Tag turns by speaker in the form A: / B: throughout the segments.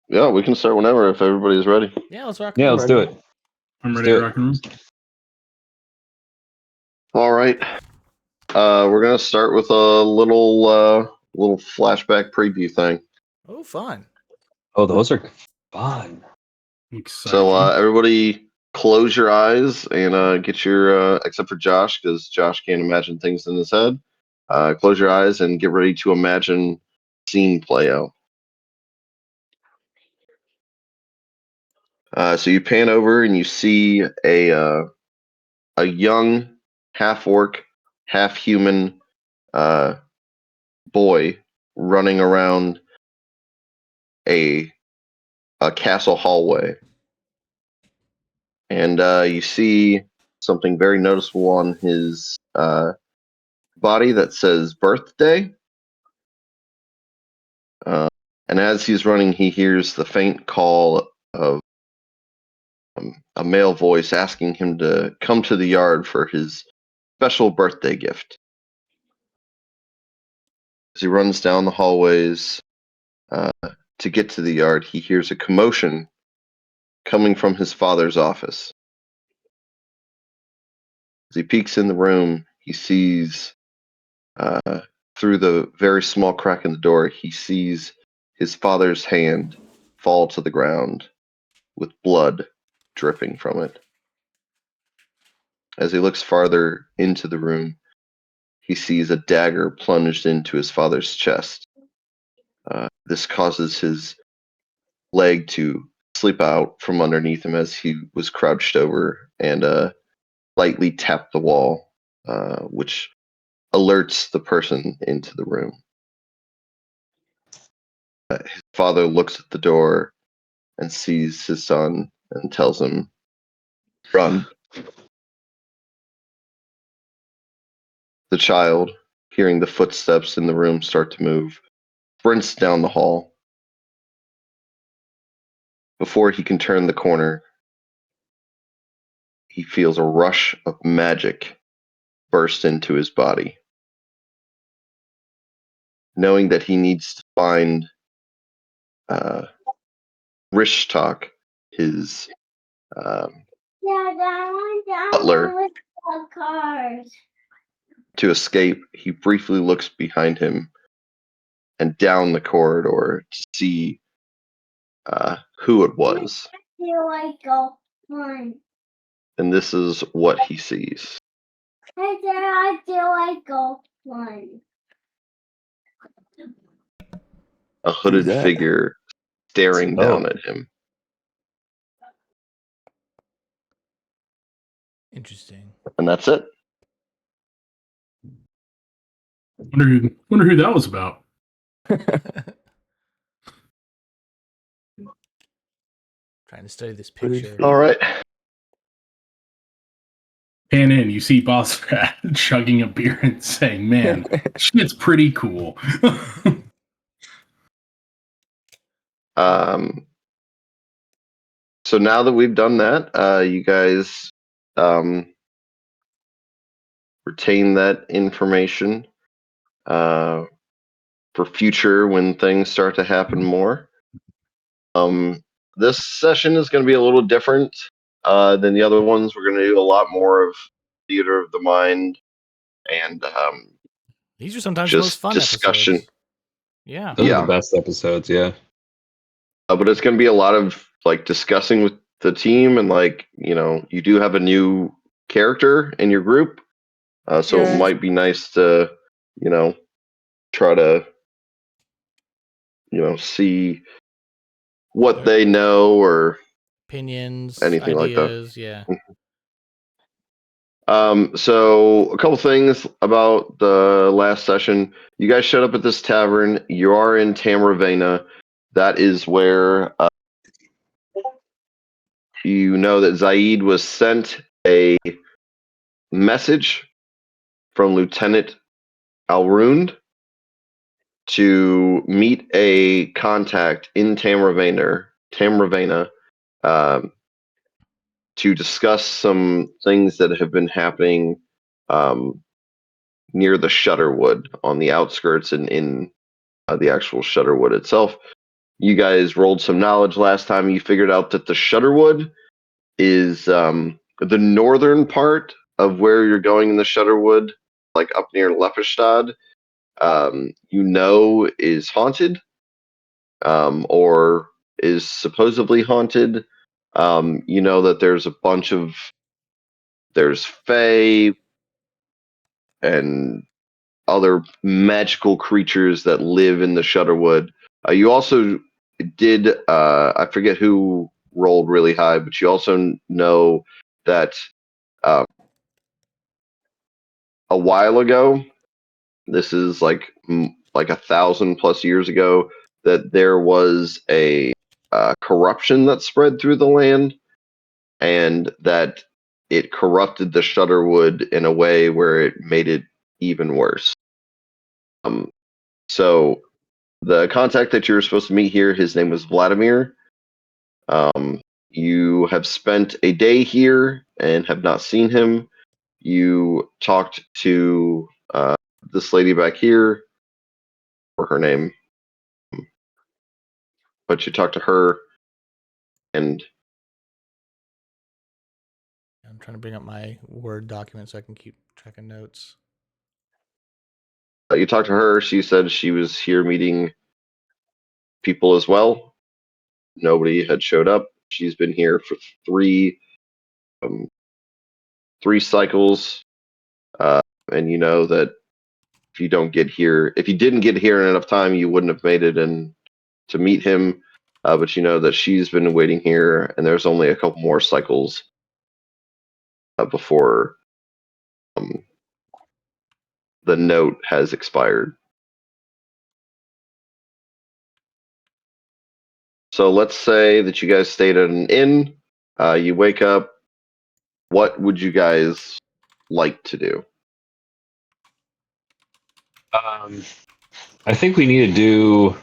A: Yeah, we can start whenever if everybody's ready.
B: Yeah, let's rock.
C: Yeah, let's do it.
D: I'm
C: Let's
D: ready
C: do
D: to
C: it.
D: rock and roll.
A: All right. We're gonna start with a little flashback preview thing.
B: Oh, fun.
C: Oh, those are fun.
D: I'm excited.
A: So everybody, close your eyes and get your except for Josh, because Josh can't imagine things in his head. Close your eyes and get ready to imagine scene play out. So you pan over and you see a young half orc, half human boy running around a castle hallway, and you see something very noticeable on his body that says birthday. And as he's running, he hears the faint call of a male voice asking him to come to the yard for his special birthday gift. As he runs down the hallways to get to the yard, he hears a commotion coming from his father's office. As he peeks in the room, he sees through the very small crack in the door, he sees his father's hand fall to the ground with blood dripping from it. As he looks farther into the room, he sees a dagger plunged into his father's chest. This causes his leg to slip out from underneath him as he was crouched over and lightly tapped the wall, which alerts the person into the room. His father looks at the door and sees his son and tells him, "Run." The child, hearing the footsteps in the room start to move, sprints down the hall. Before he can turn the corner, he feels a rush of magic burst into his body. Knowing that he needs to find Rishtok, his butler, to escape, he briefly looks behind him and down the corridor to see who it was. And this is what he sees. A hooded
C: Who's that?
A: figure staring down at him.
B: Interesting.
A: And that's it.
D: Wonder who that was about.
B: Trying to study this picture.
A: All right.
D: Pan in, you see Boss Rat chugging a beer and saying, "Man, shit's pretty cool."
A: So now that we've done that, you guys retain that information for future when things start to happen more. This session is going to be a little different than the other ones. We're going to do a lot more of theater of the mind and
B: these are sometimes the most fun
A: discussion.
B: episodes. Yeah.
C: Those are the best episodes, yeah.
A: But it's going to be a lot of like discussing with the team, and like, you know, you do have a new character in your group, so it might be nice to, you know, try to, you know, see what they know or
B: opinions,
A: anything
B: ideas,
A: like that.
B: Yeah.
A: So a couple things about the last session. You guys showed up at this tavern. You are in Tamravena. That is where you know that Zaid was sent a message from Lieutenant Alrund to meet a contact in Tamravena, to discuss some things that have been happening near the Shutterwood on the outskirts and in the actual Shutterwood itself. you guys rolled some knowledge last time. You figured out that the Shutterwood is the northern part of where you're going in the Shutterwood, like up near Lepestad. Is haunted, or is supposedly haunted. You know that there's fae and other magical creatures that live in the Shutterwood. You also did, I forget who rolled really high, but you also know that um, a while ago, this is like 1,000+ years ago, that there was a corruption that spread through the land, and that it corrupted the Shutterwood in a way where it made it even worse. So the contact that you were supposed to meet here, his name was Vladimir. You have spent a day here and have not seen him. You talked to this lady back here, or her name, but you talked to her, and
B: I'm trying to bring up my Word document so I can keep track of notes.
A: you talked to her. She said she was here meeting people as well. Nobody had showed up. She's been here for three cycles, and you know that if you didn't get here in enough time, you wouldn't have made it in to meet him. But you know that she's been waiting here, and there's only a couple more cycles before the note has expired. So let's say that you guys stayed at an inn. You wake up. What would you guys like to do?
C: I think we need to do.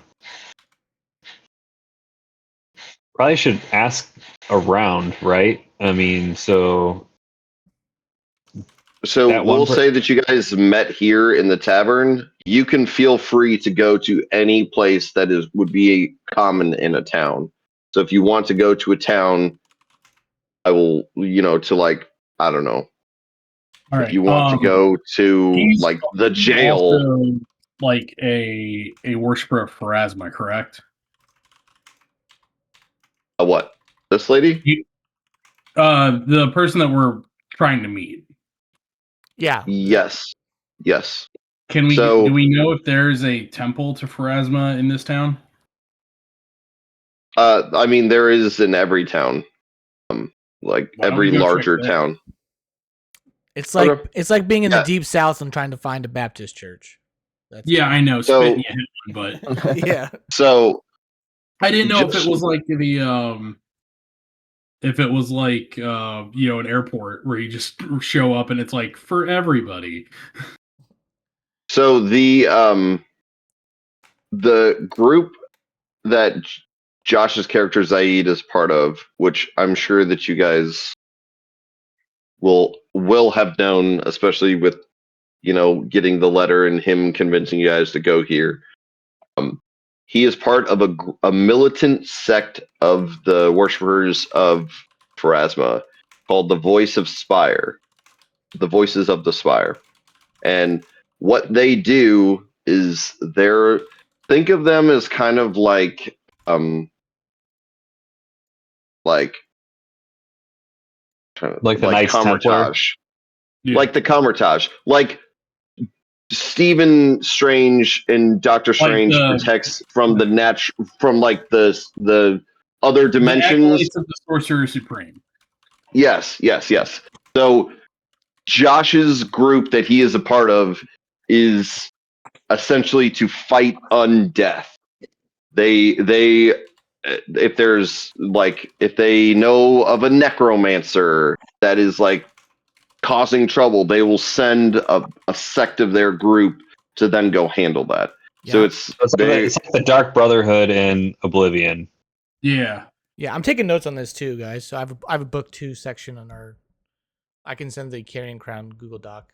C: Probably should ask around, right? I mean, so
A: So
C: that one
A: we'll say that you guys met here in the tavern. You can feel free to go to any place that would be common in a town. So if you want to go to a town, I will, to like, I don't know.
D: All
A: If
D: right.
A: you want to go to
D: He's
A: like the
D: he's
A: jail,
D: also like a worshiper of Pharasma, correct?
A: what? This lady?
D: The person that we're trying to meet.
B: Yeah.
A: Yes. Yes.
D: Do
A: So
D: we know if there's a temple to Pharasma in this town?
A: I mean, there is in every town, like
D: Why don't we
A: every
D: go check
A: larger
D: there?
A: town.
B: It's like
A: Okay.
B: it's like being in
A: Yeah.
B: the deep south and trying to find a Baptist church. That's
D: Yeah, I know.
A: So-
D: Spit, you hit one, but
B: yeah.
A: So
D: I didn't know if
A: Just-
D: it was like an airport where you just show up and it's like for everybody.
A: So the group that Josh's character Zaid is part of, which I'm sure that you guys will have known, especially with getting the letter and him convincing you guys to go here. He is part of a militant sect of the worshippers of Pharasma called the Voice of Spire, the Voices of the Spire. And what they do is think of them as kind of like like
C: like the Knights Templar.
A: Camertage,
D: Yeah.
A: like the Camertage, like Stephen Strange and Doctor Strange protects from from like the other dimensions.
D: The acolytes of the Sorcerer Supreme.
A: Yes. So Josh's group that he is a part of is essentially to fight undeath. They if they know of a necromancer that is like causing trouble, they will send a sect of their group to then go handle that. So
B: Yeah.
A: it's
C: It's like the Dark Brotherhood in Oblivion.
D: Yeah.
B: Yeah, I'm taking notes on this too, guys. So I have a book 2 section on our. I can send the Carrying Crown Google Doc.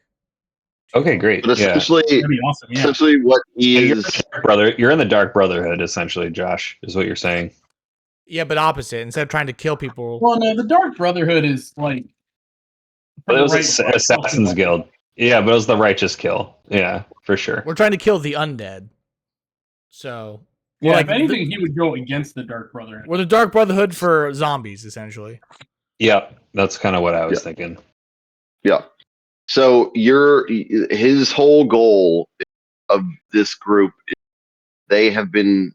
C: Okay, great.
A: But
C: Yeah.
A: essentially,
D: That'd be awesome. Yeah.
A: essentially what
C: So you're
A: is
C: the Dark Brother. You're in the Dark Brotherhood, essentially, Josh, is what you're saying.
B: Yeah, but opposite. Instead of trying to kill people,
D: Well, no, the Dark Brotherhood is like for
C: But it
D: the
C: was
D: right
C: Assassin's Guild. Yeah, but it was the righteous kill. Yeah, for sure.
B: we're trying to kill the undead. So,
D: Yeah,
B: we're like
D: if anything, he would go against the Dark Brotherhood.
B: we're the Dark Brotherhood for zombies, essentially.
C: Yep, that's kind of what I was
A: Yeah.
C: thinking.
A: yeah. So his whole goal of this group, they have been,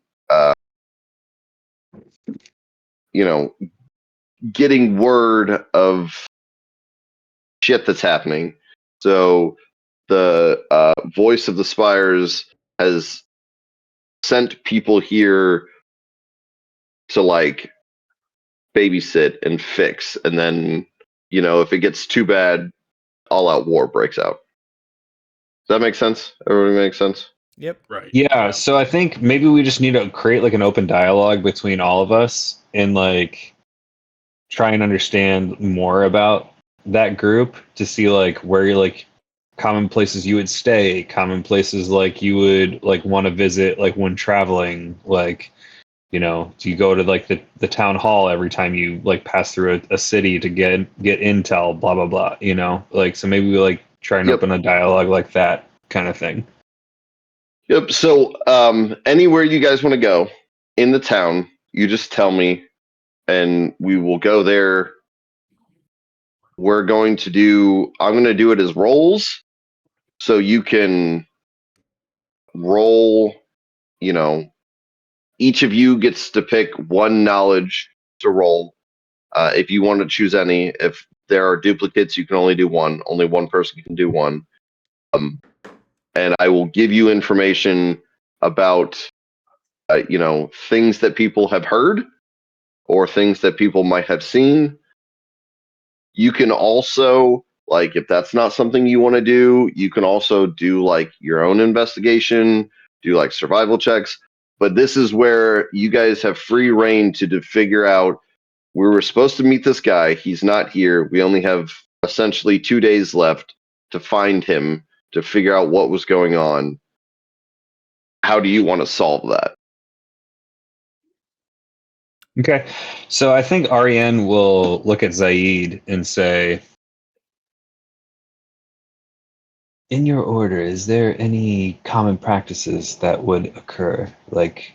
A: getting word of shit that's happening. So the voice of the spires has sent people here to like babysit and fix, and then if it gets too bad, all out war breaks out. Does that make sense? Everybody makes sense?
B: Yep.
D: Right.
C: Yeah, so I think maybe we just need to create like an open dialogue between all of us and like try and understand more about that group to see like where you're like common places you would stay, common places like you would like want to visit like when traveling, like do you go to like the town hall every time you like pass through a city to get intel, blah blah blah, like so maybe we like try and
A: Yep.
C: open a dialogue like that kind of thing.
A: Yep. So anywhere you guys want to go in the town, you just tell me, and we will go there. I'm going to do it as roles, so you can roll. Each of you gets to pick one knowledge to roll. If you want to choose any, if there are duplicates, you can only do one. Only one person can do one. And I will give you information about, things that people have heard or things that people might have seen. You can also, like, if that's not something you want to do, you can also do like your own investigation, do like survival checks. But this is where you guys have free reign to figure out, we were supposed to meet this guy. He's not here. We only have essentially 2 days left to find him, to figure out what was going on. How do you want to solve that?
C: Okay, so I think Ariane will look at Zaid and say, in your order, is there any common practices that would occur? Like,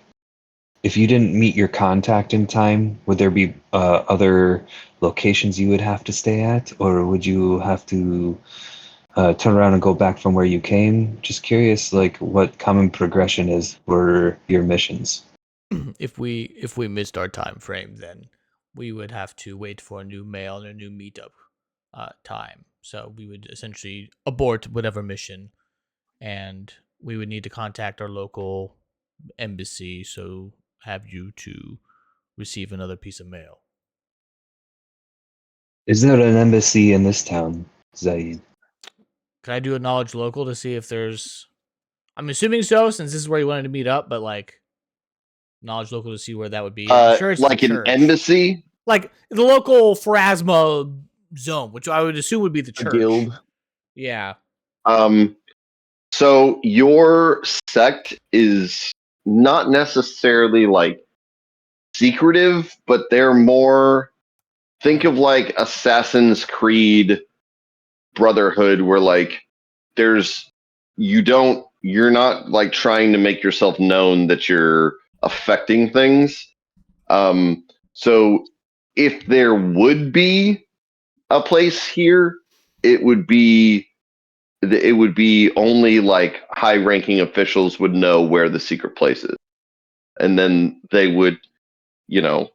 C: if you didn't meet your contact in time, would there be other locations you would have to stay at? Or would you have to turn around and go back from where you came? Just curious, like, what common progression is for your missions.
B: If we missed our time frame, then we would have to wait for a new mail and a new meetup time. So we would essentially abort whatever mission, and we would need to contact our local embassy. So have you to receive another piece of mail.
C: Is there an embassy in this town, Zaid?
B: Can I do a knowledge local to see if there's? I'm assuming so, since this is where you wanted to meet up. But like, knowledge local to see where that would be. I'm sure it's
A: Like
B: the
A: an
B: church.
A: embassy?
B: Like the local Pharasma zone, which I would assume would be the
E: A
B: church.
E: guild.
B: Yeah.
A: So your sect is not necessarily like secretive, but they're more, think of like Assassin's Creed Brotherhood, where like you're not like trying to make yourself known that you're affecting things. So if there would be a place here, it would be only like high ranking officials would know where the secret place is, and then you know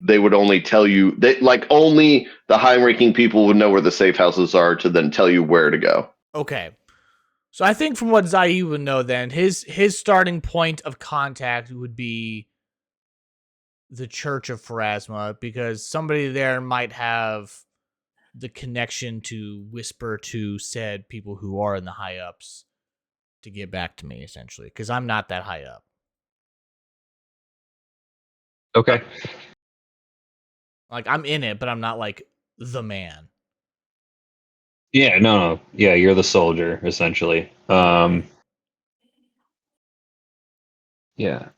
A: they would only tell you that, like, only the high ranking people would know where the safe houses are to then tell you where to go.
B: Okay. So I think from what Zaid would know, then his starting point of contact would be the Church of Pharasma, because somebody there might have the connection to whisper to said people who are in the high ups to get back to me, essentially, because I'm not that high up.
C: Okay.
B: Like, I'm in it, but I'm not like the man.
C: Yeah, no. Yeah, you're the soldier, essentially. Yeah.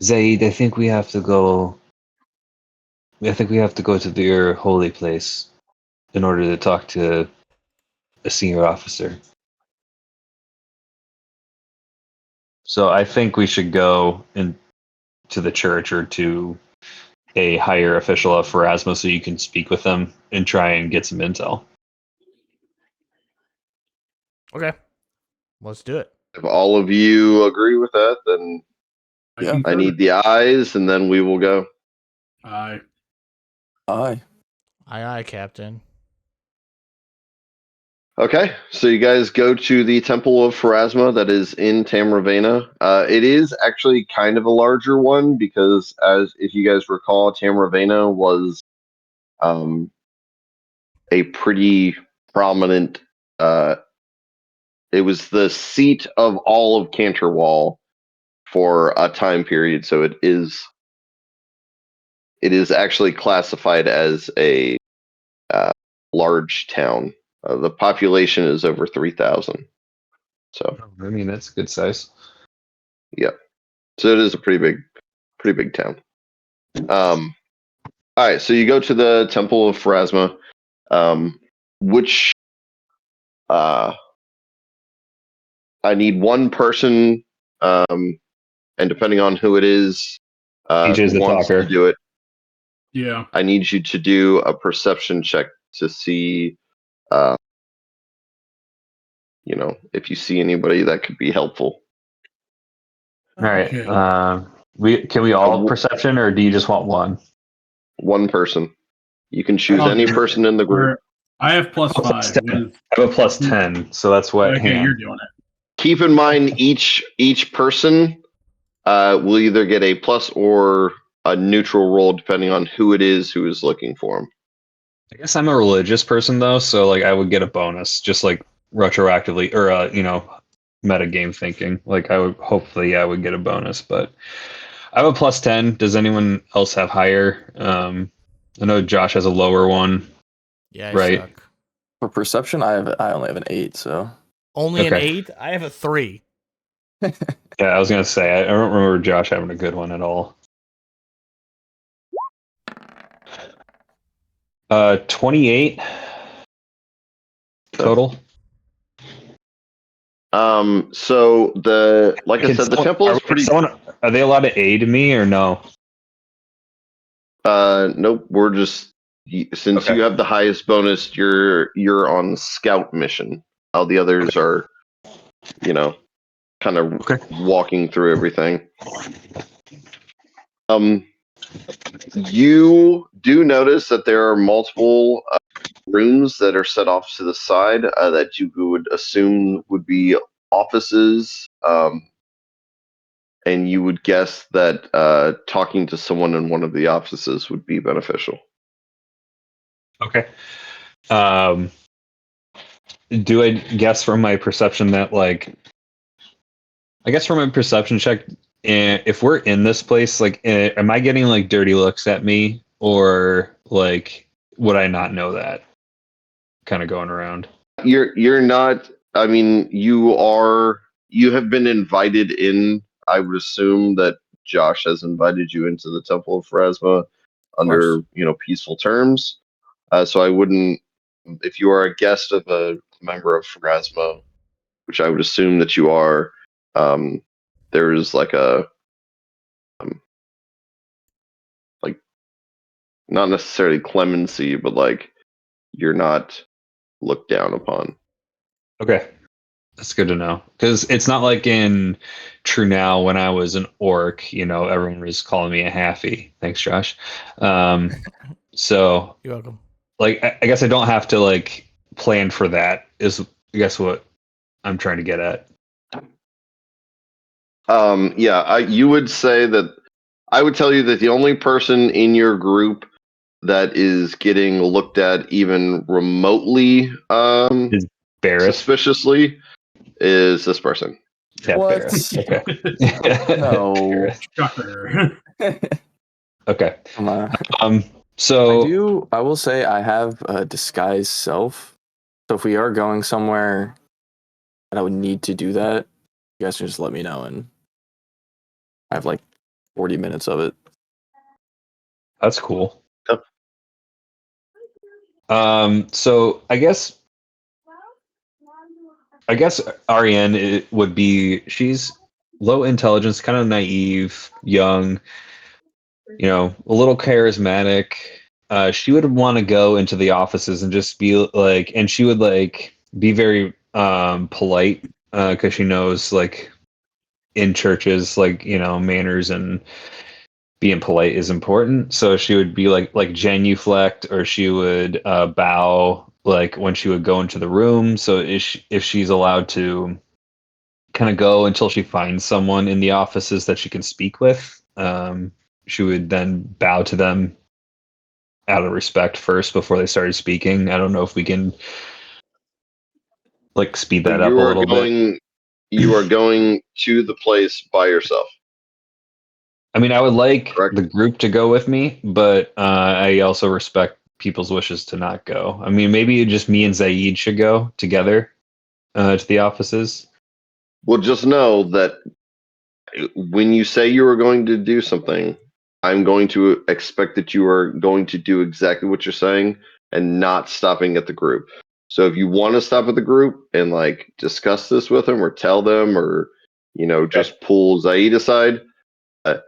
C: Zaid, I think we have to go. I think we have to go to your holy place in order to talk to a senior officer. So I think we should go to the church or to a higher official of Pharasma so you can speak with them and try and get some intel.
B: Okay, let's do it.
A: If all of you agree with that, then
D: I
E: Yeah.
D: concur.
A: I need the eyes, and then we will go.
D: Aye.
E: Aye.
B: Aye, Captain.
A: Okay, so you guys go to the Temple of Pharasma that is in Tamravena. It is actually kind of a larger one because, as if you guys recall, Tamravena was a pretty prominent. It was the seat of all of Canterwall for a time period, so it is actually classified as a large town. The population is over 3,000. So
C: I mean, that's a good size.
A: yeah, so it is a pretty big town. All right, so you go to the Temple of Pharasma, which I need one person, and depending on who it is,
C: TJ's
A: who
C: the
A: wants
C: talker.
A: to do it,
D: Yeah.
A: I need you to do a perception check to see, uh, if you see anybody that could be helpful.
C: All right.
D: Okay.
C: Can we all
A: w-
C: perception, or do you just want one?
A: One person. You can choose
D: I'll
A: any
D: do it.
A: person in the group.
D: I have plus
C: Oh, plus
D: 5.
C: 10. I have a plus 10, so that's what.
D: Okay,
C: hang on.
D: you're doing it.
A: Keep in mind, each person will either get a plus or a neutral roll depending on who it is who is looking for him.
C: I guess I'm a religious person though, so like I would get a bonus, just like retroactively, or meta game thinking. Like I would get a bonus, but I have a plus 10. Does anyone else have higher? I know Josh has a lower one.
B: Yeah, I
C: Right.
B: suck.
E: For perception, I only have an 8, so
B: Only an
C: Okay.
B: 8? I have a 3.
C: Yeah, I was gonna say I don't remember Josh having a good one at all. 28 total.
A: So like I said, the temple is pretty.
C: Are they allowed to aid me or no?
A: Nope. We're just since
C: Okay.
A: you have the highest bonus, you're on scout mission. All the others are, kind of
C: Okay.
A: walking through everything. You do notice that there are multiple rooms that are set off to the side that you would assume would be offices, and you would guess that talking to someone in one of the offices would be beneficial.
C: Okay. Do I guess from my perception that I guess from my perception check, if we're in this place, am I getting like dirty looks at me, or like would I not know that? Kind of going around.
A: You're not. I mean, you are. You have been invited in. I would assume that Josh has invited you into the Temple of Pharasma under peaceful terms. So I wouldn't. If you are a guest of a member of Pharasma, which I would assume that you are, there is like a like not necessarily clemency, but like you're not looked down upon.
C: Okay. That's good to know, because it's not like in True Now when I was an orc, everyone was calling me a halfie. Thanks, Josh. So
B: You're welcome.
C: I guess I don't have to like plan for that. Is I guess what I'm trying to get at.
A: You would say that I would tell you that the only person in your group that is getting looked at even remotely
C: Is Barrett?
A: suspiciously is this person.
C: Yeah,
E: What?
C: Barrett. Okay.
E: No.
D: Shocker.
C: Okay.
E: Come on.
C: So
E: I will say I have a disguise self. So if we are going somewhere and I would need to do that, you guys can just let me know, and I have like 40 minutes of it.
C: that's cool.
A: Yep.
C: So I guess Ariane would be, she's low intelligence, kind of naive, young, a little charismatic. She would want to go into the offices and just be like, and she would like be very polite because she knows like in churches like manners and being polite is important. So she would be like genuflect, or she would bow like when she would go into the room. So if she's allowed to kind of go until she finds someone in the offices that she can speak with, she would then bow to them out of respect first before they started speaking. I don't know if we can like speed
A: So
C: that up a little bit.
A: you are going to the place by yourself,
C: I mean, I would like
A: correct?
C: the group to go with me, but I also respect people's wishes to not go. I mean, maybe just me and Zaid should go together to the offices.
A: Well, just know that when you say you are going to do something, I'm going to expect that you are going to do exactly what you're saying and not stopping at the group. So if you want to stop at the group and like discuss this with them or tell them or just pull Zaid aside, uh,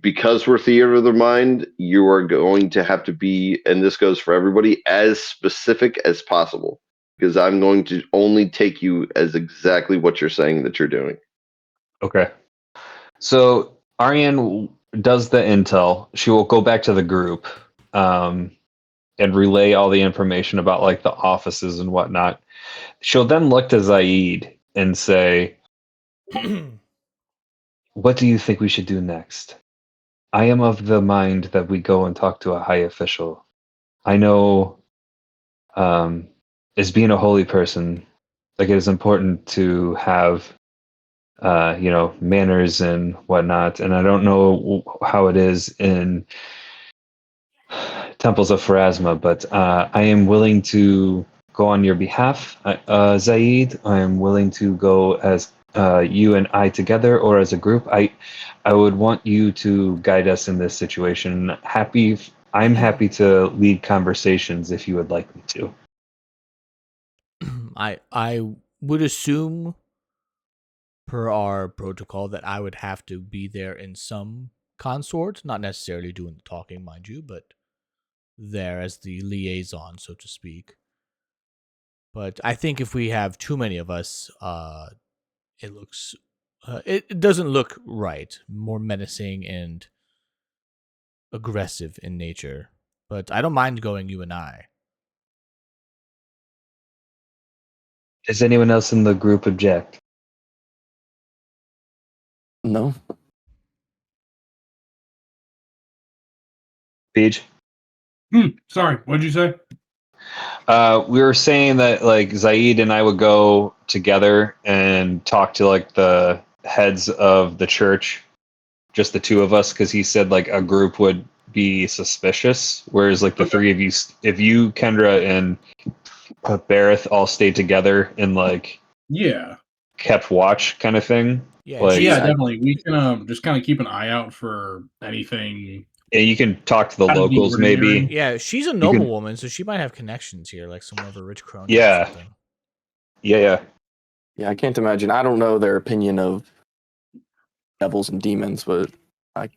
A: because we're theater of the mind, you are going to have to be, and this goes for everybody, as specific as possible. Because I'm going to only take you as exactly what you're saying that you're doing.
C: Okay. So Ariane does the intel. She will go back to the group and relay all the information about like the offices and whatnot. She'll then look to Zaid and say, "What do you think we should do next? I am of the mind that we go and talk to a high official. I know, as being a holy person, like it is important to have, manners and whatnot. And I don't know how it is in temples of Pharasma, but I am willing to go on your behalf, Zaid. I am willing to go as you and I together, or as a group. I would want you to guide us in this situation. I'm happy to lead conversations if you would like me to."
B: I would assume per our protocol that I would have to be there in some consort, not necessarily doing the talking, mind you, but there as the liaison, so to speak. But I think if we have too many of us, it looks, it doesn't look right. More menacing and aggressive in nature. But I don't mind going you and I.
C: Does anyone else in the group object?
E: No,
C: Paige?
D: Sorry, what'd you say?
C: We were saying that like Zaid and I would go together and talk to like the heads of the church, just the two of us, because he said like a group would be suspicious, whereas like the
D: Okay.
C: three of you, if you, Kendra, and Bareth all stayed together and like
D: Yeah.
C: kept watch, kind of thing.
B: Yeah,
C: Like,
B: she's
D: Yeah,
E: I-
D: definitely. We can just kind of keep an eye out for anything
C: and you can talk to the
D: out of the
C: locals,
D: ordinary.
C: maybe.
B: yeah, she's a
C: You
B: noble
C: can,
B: woman, so she might have connections here, like some of her rich cronies or
C: yeah,
B: something.
C: yeah.
E: yeah, I can't imagine. I don't know their opinion of devils and demons, but I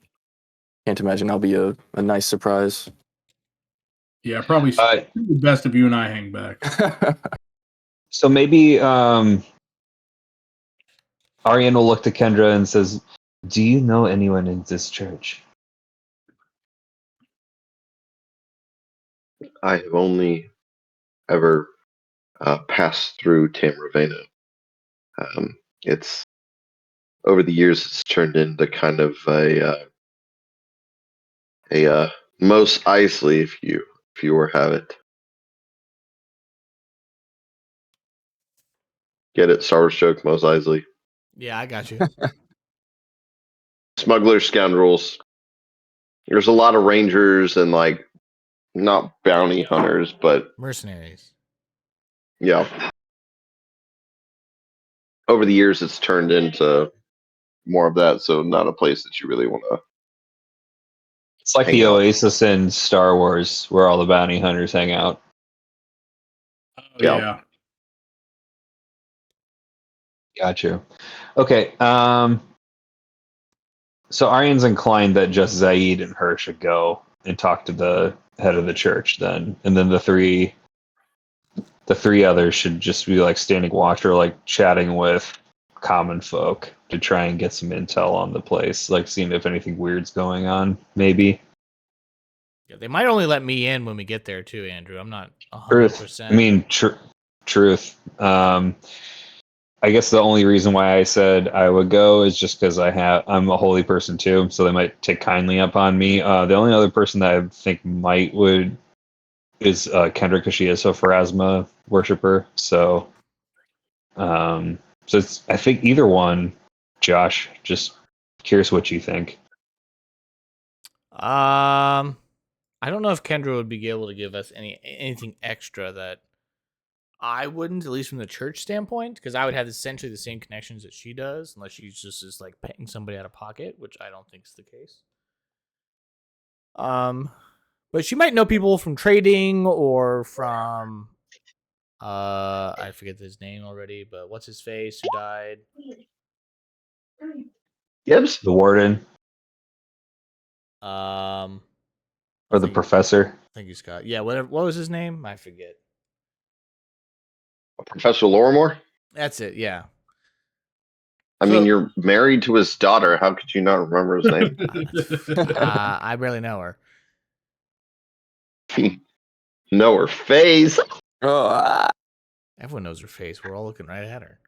E: can't imagine I'll be a nice surprise.
D: Yeah, probably the best if you and I hang back.
C: So maybe Ariane will look to Kendra and says, "Do you know anyone in this church?"
A: I have only ever passed through Tamravena. It's over the years, it's turned into kind of a Mos Eisley, if you were have it. Get it? Star Wars joke, Mos Eisley.
B: Yeah, I got you.
A: Smugglers, scoundrels. There's a lot of rangers and like not bounty hunters, but
B: Mercenaries.
A: yeah. Over the years, it's turned into more of that, so not a place that you really want to.
C: It's like
A: Hang
C: the
A: out.
C: Oasis in Star Wars, where all the bounty hunters hang out.
D: Oh,
A: Yeah.
D: yeah.
C: Got you. Okay. So Aryan's inclined that just Zaid and her should go and talk to the head of the church then, and then the three others should just be like standing watch or like chatting with common folk to try and get some intel on the place, like seeing if anything weird's going on, maybe.
B: Yeah, they might only let me in when we get there too, Andrew. I'm not
C: Truth.
B: 100%.
C: I mean, truth. I guess the only reason why I said I would go is just because I'm a holy person too, so they might take kindly up on me. The only other person that I think might would is Kendra, because she is a Pharasma worshiper. So, it's, I think either one. Josh, just curious what you think.
B: I don't know if Kendra would be able to give us anything extra that I wouldn't, at least from the church standpoint, because I would have essentially the same connections that she does, unless she's just is like paying somebody out of pocket, which I don't think is the case. But she might know people from trading or from I forget his name already, but what's his face who died?
A: Gibbs?
C: The warden
B: Um,
C: or the professor?
B: Thank you, Scott. Yeah, whatever. What was his name? I forget.
A: Professor Lorimore?
B: That's it. Yeah.
A: I mean, you're married to his daughter. How could you not remember his name?
B: I barely know her.
A: Know her face.
E: Oh, ah.
B: Everyone knows her face. We're all looking right at her.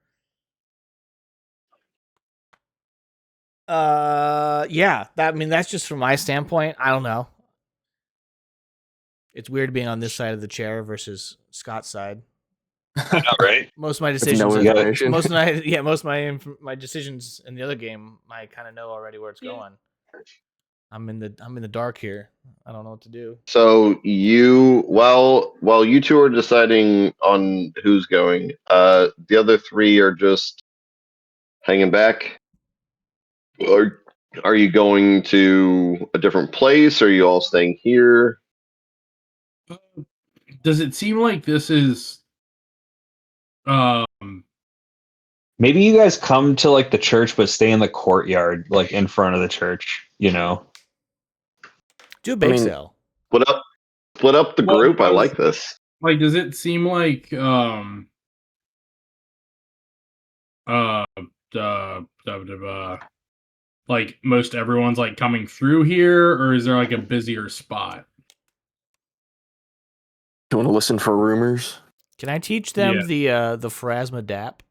B: Yeah. That's just from my standpoint. I don't know. It's weird being on this side of the chair versus Scott's side.
C: I know, right?
B: Most of my
E: With
B: decisions,
E: no information.
B: most of my decisions in the other game, I kind of know already where it's going. I'm in the dark here. I don't know what to do.
A: So while you two are deciding on who's going, the other three are just hanging back. Or are you going to a different place? Are you all staying here?
D: Does it seem like this is
C: Maybe you guys come to like the church, but stay in the courtyard, like in front of the church. You know.
B: Do a bake
E: mean-
B: sale.
A: Split up the
D: Well,
A: group. I
D: I was-
A: like this.
D: like, does it seem like like most everyone's like coming through here, or is there like a busier spot?
E: You want to listen for rumors?
B: Can I teach them the Pharasma DAP?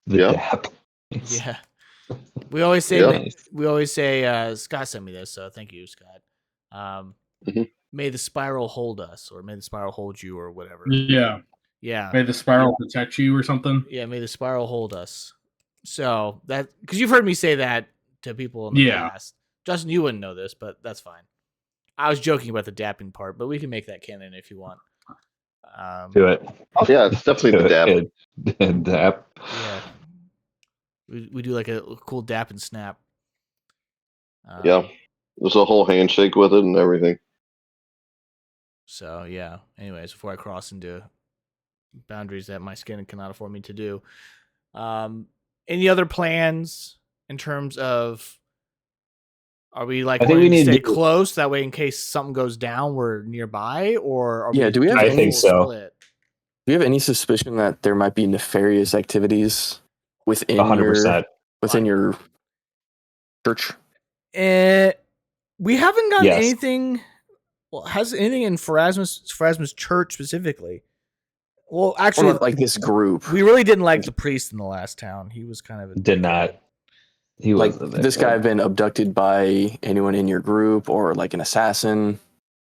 C: The
A: Yeah.
C: DAP.
B: Yeah. We always say
C: Nice.
B: Scott sent me this, so thank you, Scott.
A: Mhm.
B: May the spiral hold us, or may the spiral hold you, or whatever.
D: Yeah.
B: Yeah.
D: May the spiral protect you or something.
B: Yeah, may the spiral hold us. So that, because you've heard me say that to people in the
D: Yeah.
B: past. Justin, you wouldn't know this, but that's fine. I was joking about the dapping part, but we can make that canon if you want.
C: Do it.
A: Oh yeah, it's definitely the dab.
C: DAP.
B: Yeah, we do like a cool dap and snap.
A: Yeah. There's a whole handshake with it and everything.
B: So yeah. Anyways, before I cross into boundaries that my skin cannot afford me to do, any other plans in terms of? Are we like
C: I think
B: wanting
C: we
B: to
C: need
B: stay
C: to-
B: close that way in case something goes down, we're nearby, or are
E: Yeah, do we have
B: doing a
E: I
C: think
B: full
C: so.
B: split?
E: Do you have any suspicion that there might be nefarious activities within
C: 100%.
E: your church?
B: We haven't gotten
C: Yes.
B: anything. Well, has anything in Pharasma's church specifically? Well,
E: Or
B: actually,
E: not like this group?
B: we really didn't like the priest in the last town. He was kind of a
C: Did not. He
E: Like
C: wasn't there.
E: this guy been abducted by anyone in your group, or like an assassin,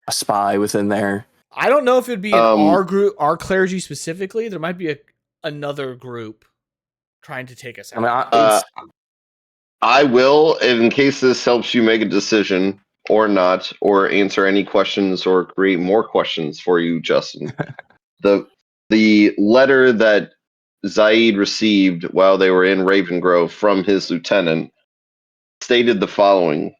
E: a spy within there?
B: I don't know if it'd be in
A: Um,
B: our group, our clergy specifically. There might be another group trying to take us
E: I
B: out.
E: mean,
A: I will, in case this helps you make a decision. or not, or answer any questions or create more questions for you, Justin. The letter that Zaid received while they were in Ravengrove from his lieutenant stated the following.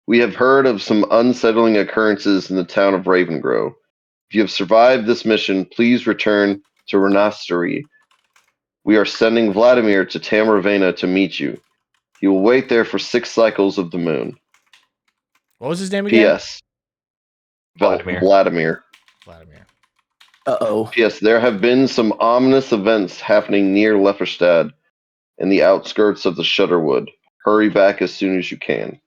A: We have heard of some unsettling occurrences in the town of Ravengrove. If you have survived this mission, please return to Renastery. We are sending Vladimir to Tamravena to meet you. He will wait there for 6 cycles of the moon.
B: What was his name again?
A: P.S. Vladimir.
B: Vladimir.
E: Uh-oh.
A: P.S. There have been some ominous events happening near Leferstad in the outskirts of the Shutterwood. Hurry back as soon as you can.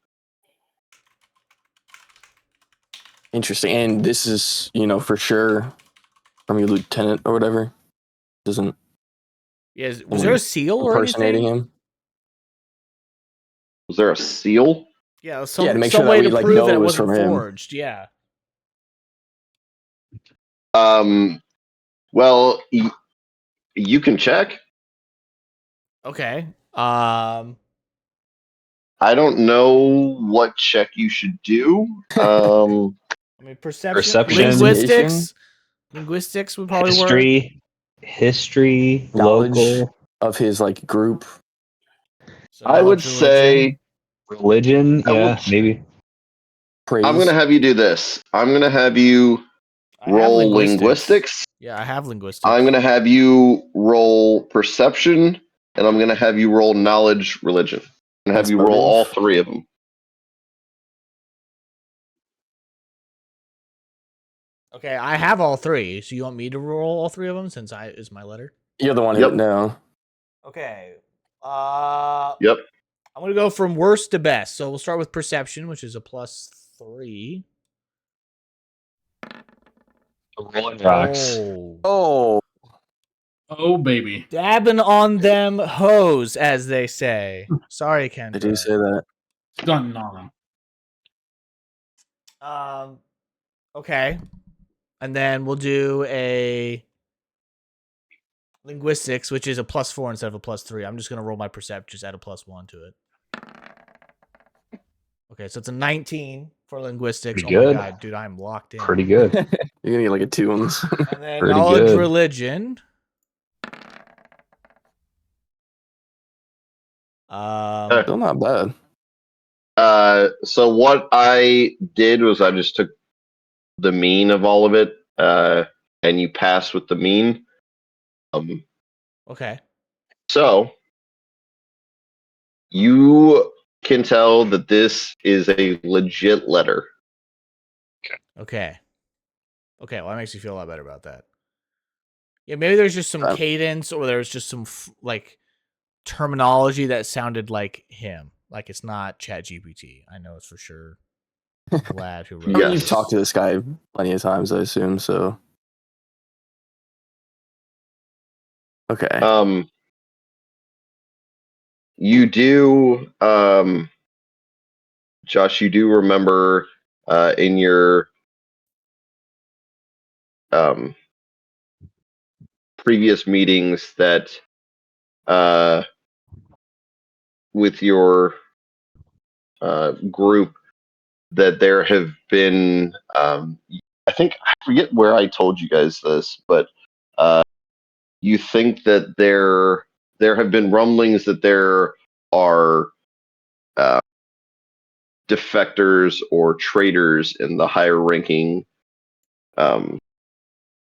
E: Interesting. And this is, for sure from your lieutenant or whatever. Doesn't
B: Yeah, was there a seal or
E: impersonating
B: anything?
E: him?
A: Was there a seal?
B: Yeah,
E: Yeah,
B: some
E: to make sure that
B: way
E: we,
B: to
E: like,
B: prove
E: know
B: that
E: it
B: it
E: was
B: wasn't
E: from him.
B: forged. Yeah.
A: Well, you can check.
B: Okay.
A: I don't know what check you should do.
B: I mean, perception,
C: Perception.
B: linguistics would probably work.
C: History,
E: Knowledge
C: local,
E: of his group.
B: So
A: I would
B: knowledge,
A: say
C: religion.
A: I will
C: Yeah, maybe.
E: Praise.
A: I'm going to have you do this. I'm going to have you
B: I have
A: roll linguistics.
B: Yeah, I have linguistics.
A: I'm going to have you roll perception, and I'm going to have you roll knowledge, religion. I'm going to have
E: That's
A: you roll
E: motive.
A: all 3 of them.
B: Okay, I have all 3. So you want me to roll all 3 of them since is my letter?
E: You're the one who
A: Yep.
E: no.
B: Okay.
A: Yep.
B: I'm gonna go from worst to best. So we'll start with perception, which is a +3.
C: Rolling rocks.
E: Oh.
D: Oh, baby.
B: Dabbing on them hoes, as they say. Sorry, Kendra.
E: I do say that.
D: Stunting on him.
B: Okay. And then we'll do a linguistics, which is a +4 instead of a +3. I'm just gonna roll my perception, just add a +1 to it. Okay, so it's a 19 for linguistics.
C: Pretty
B: Oh
C: good.
B: my god, dude, I'm locked in.
C: Pretty good.
E: You're gonna get like a 2 on this.
B: And then
C: Pretty
B: knowledge,
C: good.
B: religion.
E: Still not bad.
A: So what I did was I just took the mean of all of it, and you pass with the mean.
B: Okay.
A: So you can tell that this is a legit letter.
B: Okay. Okay, well, that makes me feel a lot better about that. Yeah, maybe there's just some cadence or there's just some terminology that sounded like him. Like it's not ChatGPT. I know it's for sure Vlad who wrote
E: I mean,
A: Yes.
E: you've talked to this guy plenty of times, I assume, so. Okay.
A: You do, Josh, you do remember in your previous meetings that with your group that there have been, I forget where I told you guys this, but you think that there have been rumblings that there are defectors or traitors in the higher ranking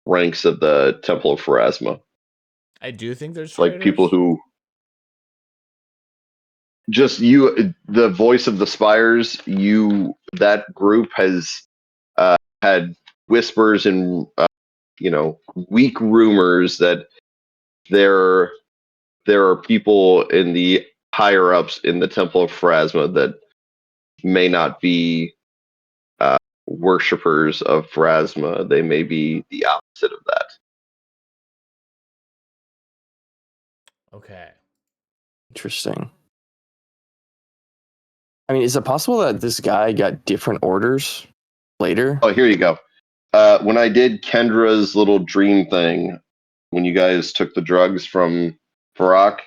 A: ranks of the Temple of Pharasma.
B: I do think there's
A: Like people who just the voice of the spires, that group has had whispers and weak rumors that there are people in the higher ups in the Temple of Pharasma that may not be worshippers of Pharasma. They may be the opposite of that.
B: Okay.
E: Interesting. I mean, is it possible that this guy got different orders later?
A: Oh, here you go. When I did Kendra's little dream thing, when you guys took the drugs from Farak,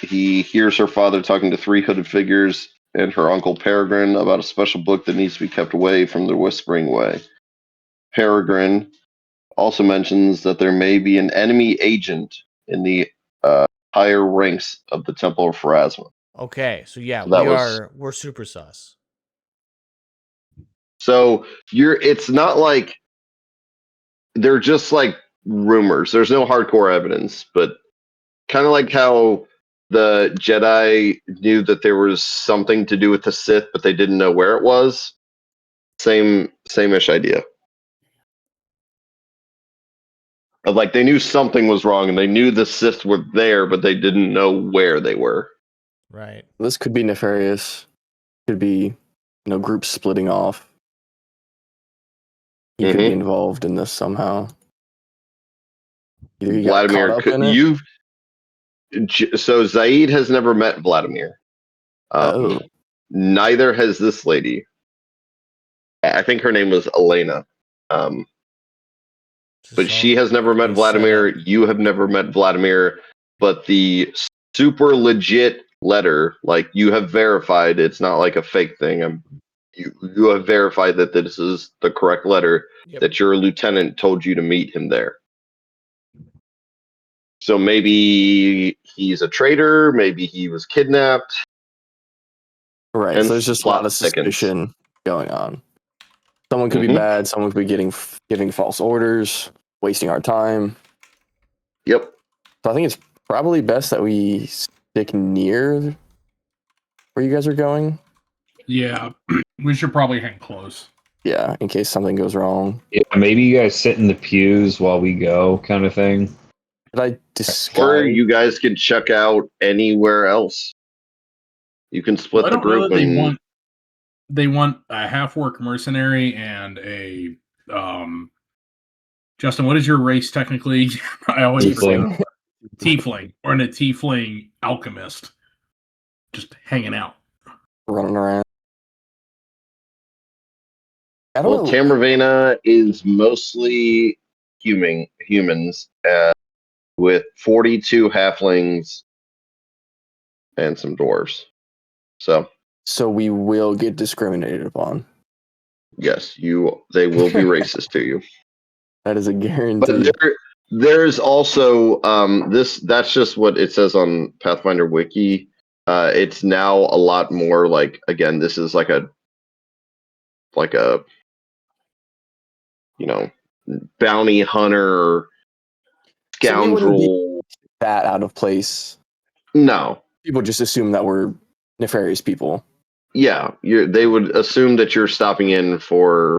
A: he hears her father talking to three hooded figures and her uncle Peregrine about a special book that needs to be kept away from the Whispering Way. Peregrine also mentions that there may be an enemy agent in the higher ranks of the Temple of Pharasma.
B: Okay, so yeah,
A: So that was
B: we're super sus.
A: so it's not like they're just like rumors. There's no hardcore evidence, but kind of like how the Jedi knew that there was something to do with the Sith, but they didn't know where it was. Same-ish idea. Of like they knew something was wrong and they knew the Sith were there, but they didn't know where they were.
B: Right.
E: This could be nefarious. Could be, groups splitting off. He could be involved in this somehow. Either he got caught up in it.
A: So Zaid has never met Vladimir.
E: Oh.
A: Neither has this lady. I think her name was Elena. But she has never met Vladimir. You have never met Vladimir. But the super legit letter, like you have verified, it's not like a fake thing. You have verified that this is the correct letter.
B: Yep.
A: That your lieutenant told you to meet him there. So maybe he's a traitor. Maybe he was kidnapped.
E: Right. So there's just a lot of suspicion going on. Someone could be bad. Someone could be giving false orders, wasting our time.
A: Yep.
E: So I think it's probably best that we stick near where you guys are going.
D: Yeah, we should probably hang close.
E: Yeah, in case something goes wrong.
C: Yeah, maybe you guys sit in the pews while we go, kind of thing.
E: Did I disguise?
A: Or you guys can check out anywhere else. You can split the group.
D: They want a half-orc mercenary and a Justin, what is your race technically? I always forget. Tiefling, or a tiefling alchemist, just hanging out,
E: running around.
A: Well, Tamravena is mostly humans, with 42 halflings and some dwarves. So
E: we will get discriminated upon.
A: Yes, they will be racist to you.
E: That is a guarantee.
A: But there's also that's just what it says on Pathfinder Wiki. It's now a lot more like, again, this is like a bounty hunter scoundrel.
E: So that out of place.
A: No.
E: People just assume that we're nefarious people.
A: Yeah, they would assume that you're stopping in for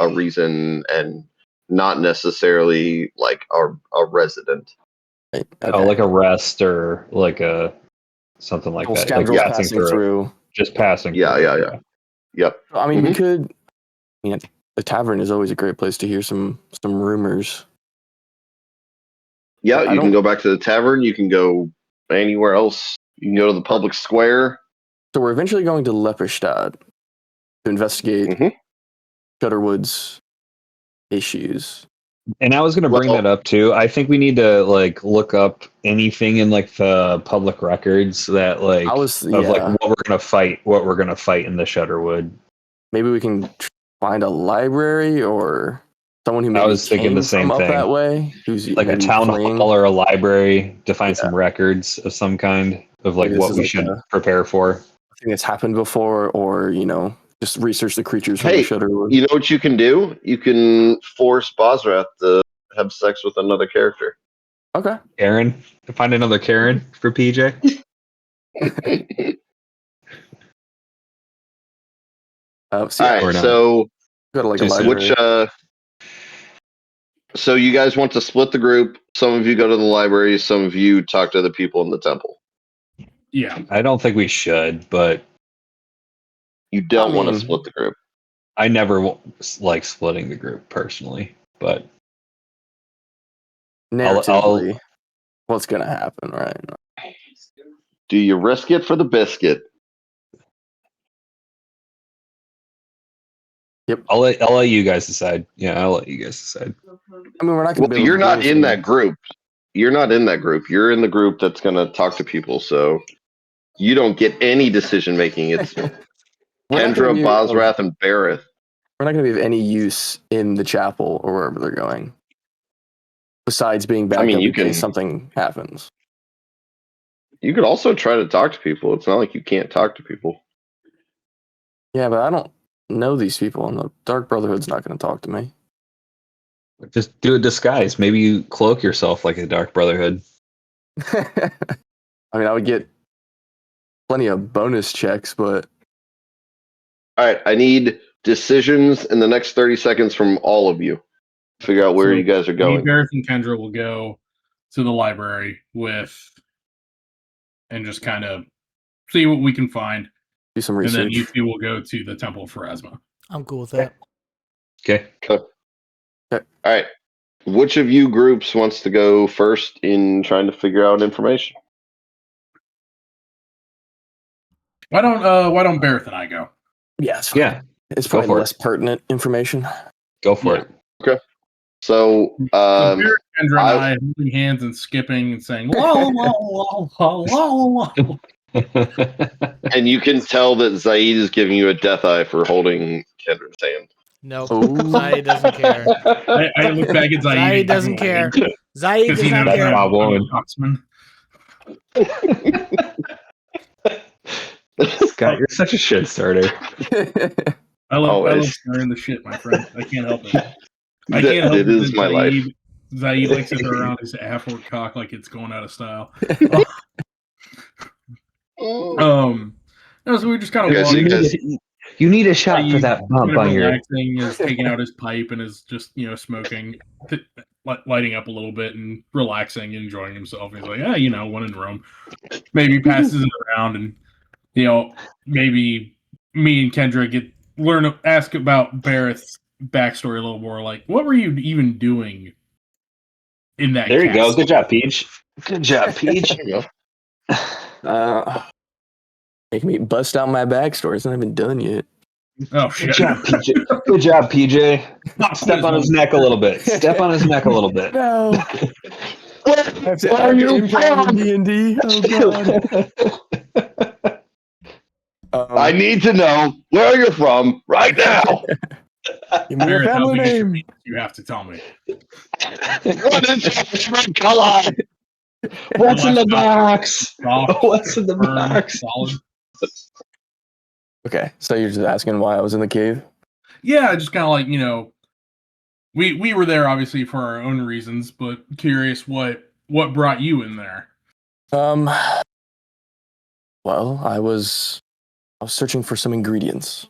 A: a reason and not necessarily like a resident.
E: Right.
C: Okay. Oh, like a rest or like a something like that. Like
E: passing through.
C: Just passing.
A: Yeah. Yep.
E: I mean, we could. The tavern is always a great place to hear some rumors.
A: Yeah, you can go back to the tavern. You can go anywhere else. You can go to the public square.
E: So we're eventually going to Lepperstadt to investigate Shudderwood's issues.
C: And I was going to bring that up too. I think we need to like look up anything in like the public records that like like what we're going to fight in the Shudderwood.
E: Maybe we can find a library or someone who maybe
C: I was thinking the same thing.
E: Up that way, who's
C: like a town hall or a library to find some records of some kind of like what we should prepare for.
E: I think it's happened before, or just research the creatures from the Shudderwood.
A: You know what you can do? You can force Bosrath to have sex with another character.
E: Okay.
C: Karen, find another Karen for PJ.
A: All right, so
E: go to like a library.
A: So you guys want to split the group? Some of you go to the library. Some of you talk to the people in the temple.
D: Yeah,
C: I don't think we should, but
A: you don't want to split the group.
C: I never like splitting the group personally, but
E: narratively, what's gonna happen, right?
A: Do you risk it for the biscuit?
E: Yep.
C: I'll let you guys decide. Yeah, I'll let you guys decide.
E: I mean, we're not going to.
A: Well, you're not in that group. you're not in that group. You're in the group that's going to talk to people. So you don't get any decision making. It's Kendra, Bosrath, and Bareth.
E: We're not going to be of any use in the chapel or wherever they're going. Besides being back up in case something happens.
A: You could also try to talk to people. It's not like you can't talk to people.
E: Yeah, but I don't know these people, and the Dark Brotherhood's not going to talk to me.
C: Just do a disguise. Maybe you cloak yourself like a Dark Brotherhood.
E: I mean, I would get plenty of bonus checks, but...
A: All right, I need decisions in the next 30 seconds from all of you. Figure out where you guys are going.
D: Bareth and Kendra will go to the library and just kind of see what we can find.
E: Do some research.
D: And then you two will go to the Temple of Pharasma.
B: I'm cool with that.
C: Okay.
A: All right. Which of you groups wants to go first in trying to figure out information?
D: Why don't Bareth and I go?
E: Yeah, it's fine.
C: Yeah.
E: It's probably less pertinent information.
C: Go for it.
A: Okay. So,
D: Bareth, Kendra, and I holding hands and skipping and saying la la la la la la.
A: And you can tell that Zaid is giving you a death eye for holding Kendra's hand.
B: Nope. Zaid doesn't care.
D: I look back at Zaid.
B: Zaid doesn't care. Zaid does not care.
C: Scott, you're such a shit starter.
D: I love stirring the shit, my friend. I can't help it. I can't help it.
A: It is my life.
D: Zaid likes to throw around his half-orc cock like it's going out of style. So we just kind of walking.
C: You need a shot for that bump on your.
D: Relaxing, is taking out his pipe and is just smoking, lighting up a little bit and relaxing, enjoying himself. And he's like, when in Rome, maybe passes it around, and maybe me and Kendra ask about Bareth's backstory a little more. Like, what were you even doing in that?
C: There you go. Good job, Peach. Good job, Peach.
E: Make me bust out my backstory. It's not even done yet.
D: Oh shit!
C: Good job, PJ. Good job, PJ. Step on his neck a little bit. Step on his neck a little bit.
E: No. Where are you from? D&D. Oh god.
A: I need to know where you're from right now.
E: Give me your family name.
D: You have to tell me.
A: What is your color?
C: What's in the box? What's in the box?
D: Solid.
E: Okay, so you're just asking why I was in the cave?
D: Yeah, just kind of like, we were there obviously for our own reasons, but curious what brought you in there.
E: Well, I was searching for some ingredients.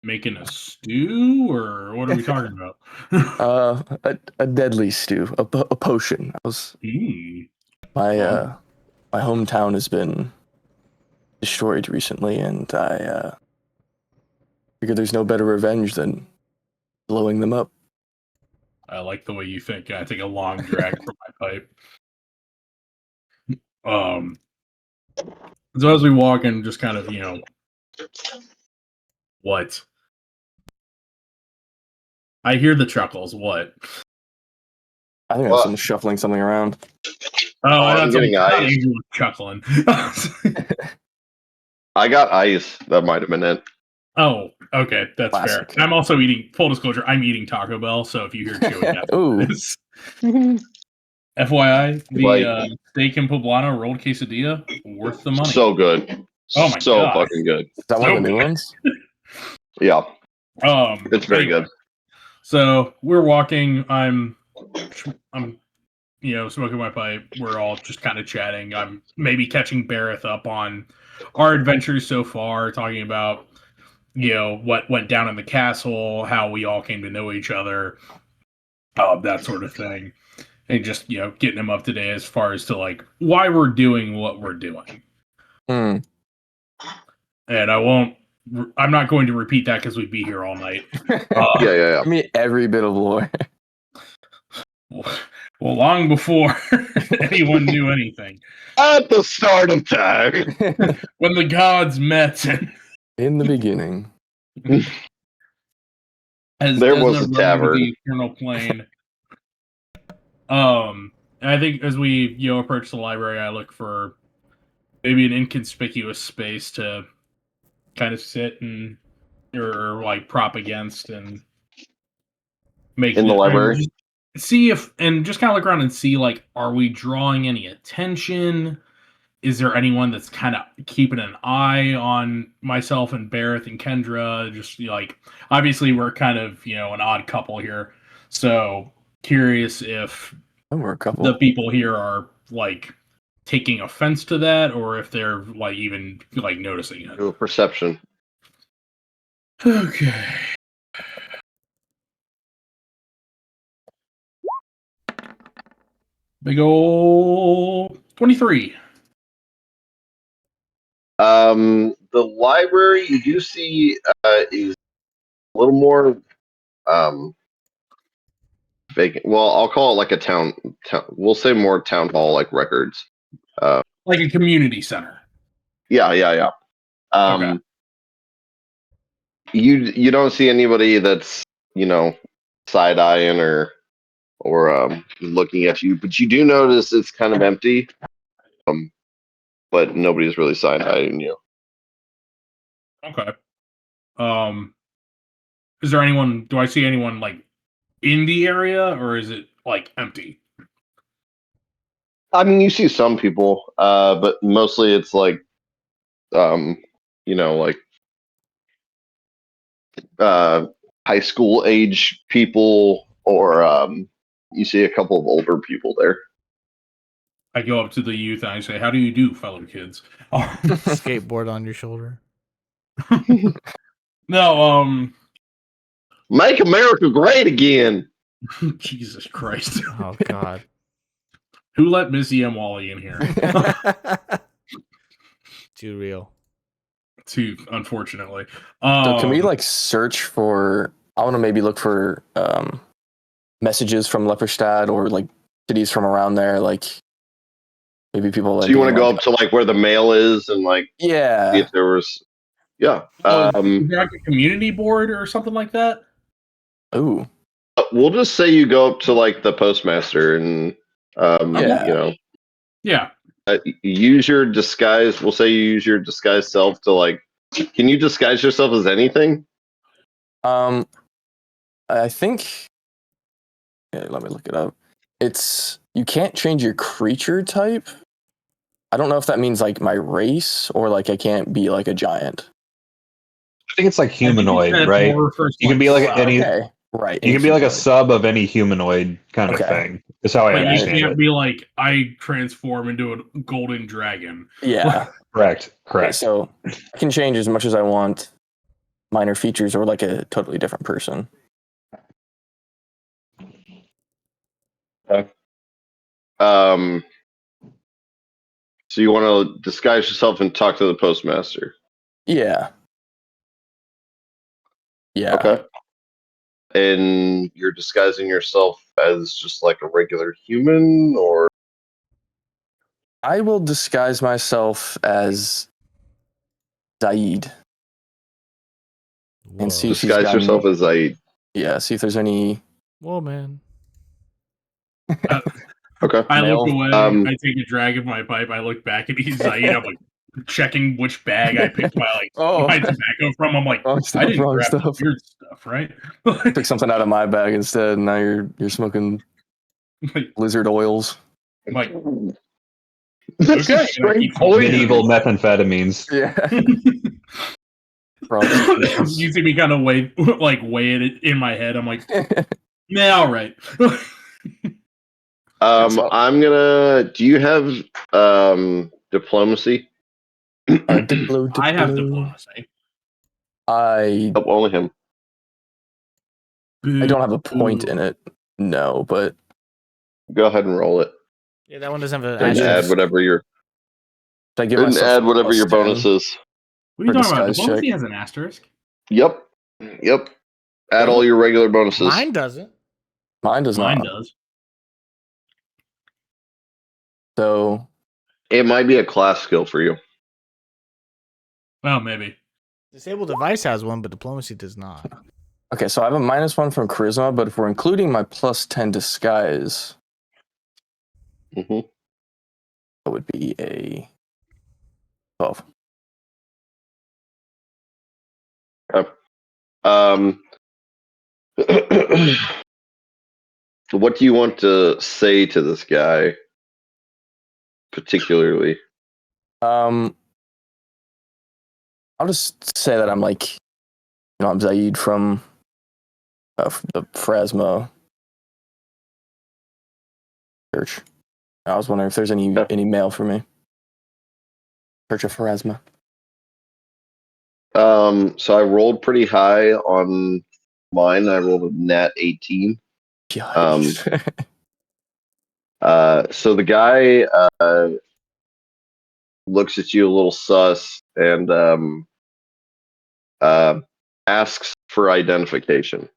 D: Making a stew, or what are we talking about?
E: A deadly stew, a potion. My hometown has been destroyed recently, and I figure there's no better revenge than blowing them up.
D: I like the way you think. I take a long drag from my pipe. So as we walk and just kind of, what? I hear the chuckles. What?
E: I think I'm shuffling something around.
D: Oh,
A: I'm getting eyes.
D: Chuckling.
A: I got ice. That might have been it.
D: Oh, okay, that's
E: Classic.
D: fair. I'm also eating. Full disclosure, I'm eating Taco Bell. So if you hear chewing, that's
E: Ooh.
D: what it is. FYI, the steak and poblano rolled quesadilla worth the money.
A: So good.
D: Oh my
A: so
D: god,
A: fucking good.
E: Is that one of the new ones?
A: Yeah, it's very
D: anyway,
A: good.
D: So we're walking. I'm smoking my pipe. We're all just kind of chatting. I'm maybe catching Bareth up on our adventures so far, talking about what went down in the castle, how we all came to know each other, that sort of thing, and just getting him up to date as far as to like why we're doing what we're doing.
E: Hmm.
D: And I'm not going to repeat that because we'd be here all night.
A: Yeah.
E: Give me every bit of lore.
D: Well, long before anyone knew anything.
A: At the start of time.
D: When the gods met.
E: In the beginning.
A: There was a tavern.
D: The eternal plane. And I think as we approach the library, I look for maybe an inconspicuous space to kind of sit and or like prop against and make
A: In the
D: and
A: library?
D: just see if and just kind of look around and see like, are we drawing any attention? Is there anyone that's kind of keeping an eye on myself and Barrett and Kendra? Just like, obviously we're kind of an odd couple here, so curious if
E: We're a couple.
D: the people here are like taking offense to that, or if they're like even like noticing it.
A: Do a perception.
D: Okay. Big ol' 23.
A: The library you do see is a little more vacant. Well, I'll call it like a town. We'll say more town hall like records.
D: Like a community center.
A: Yeah.
D: Okay.
A: You don't see anybody that's side eyeing or looking at you, but you do notice it's kind of empty. But nobody's really side eyeing you.
D: Okay. Is there anyone? Do I see anyone like in the area, or is it like empty?
A: I mean, you see some people, but mostly it's like, like high school age people, or you see a couple of older people there.
D: I go up to the youth and I say, "How do you do, fellow kids?"
B: Skateboard on your shoulder.
D: No,
A: Make America great again.
D: Jesus Christ.
B: Oh God.
D: Who let Missy M. Wally in here?
B: Too real.
D: Unfortunately.
E: So can we like search for? I want to maybe look for messages from Lepperstad or like cities from around there. Like maybe people.
A: So you want to go up to like where the mail is and like see
E: Yeah.
A: if there was, yeah.
D: is there like a community board or something like that?
E: Ooh.
A: We'll just say you go up to like the postmaster and
E: Yeah.
D: Yeah.
A: Use your disguise. We'll say you use your disguise self to like. Can you disguise yourself as anything?
E: I think. Yeah, let me look it up. It's you can't change your creature type. I don't know if that means like my race or like I can't be like a giant.
C: I think it's like humanoid,
D: I think
C: right? You can be like any.
E: Okay. Right.
C: You can be like a sub of any humanoid kind of
E: Okay.
C: thing. That's how I
D: But you
C: understand
D: can't
C: it.
D: be like, I transform into a golden dragon.
E: Yeah.
C: Correct.
E: Okay, so I can change as much as I want minor features or like a totally different person.
A: So you want to disguise yourself and talk to the postmaster?
E: Yeah. Yeah.
A: Okay. And you're disguising yourself as just like a regular human, or
E: I will disguise myself as Zaid and see if he's
A: disguise
E: got
A: yourself
E: any,
A: as Zaid?
E: yeah, see if there's any.
B: Whoa, man.
A: Okay.
D: I
E: Male.
D: look away, I take a drag of my pipe, I look back at Zaid, I'm like checking which bag I picked my my tobacco from. I'm like,
E: Wrong
D: I
E: stuff,
D: didn't
E: wrong
D: grab the
E: stuff.
D: weird stuff, right?
E: Took something out of my bag instead, and now you're smoking
D: Like,
E: lizard oils.
D: I'm like,
A: That's
D: okay,
A: a straight
D: and I keep
A: poison.
C: Medieval methamphetamines.
E: Yeah.
D: you see me kind of weigh it in my head. I'm like, yeah, all right.
A: I'm gonna. Do you have diplomacy?
D: I have diplomacy.
E: I
A: Oh, only him.
E: don't have a point in it. No, but
A: Go ahead and roll it.
B: Yeah, that one doesn't have an
A: And
E: Asterisk.
A: add whatever your
E: did I give
A: and
E: myself
A: add whatever your
E: +10?
A: bonus is.
D: What are you
E: For
D: talking about?
E: disguise
D: Diplomacy
E: check.
D: has an asterisk.
A: Yep. Add all your regular bonuses.
B: Mine doesn't.
E: Mine does
D: Mine
E: not.
D: does.
E: So
A: It might be a class skill for you.
D: Well, maybe.
B: Disabled device has one, but diplomacy does not.
E: okay, so I have a -1 from charisma, but if we're including my +10 disguise,
A: hmm
E: That would be a 12.
A: Okay. What do you want to say to this guy, particularly?
E: I'll just say that I'm I'm Zaid from the Phrasma Church. I was wondering if there's any mail for me. Church of Phrasma.
A: So I rolled pretty high on mine. I rolled a nat 18.
E: Yikes.
A: So the guy looks at you a little sus and asks for identification.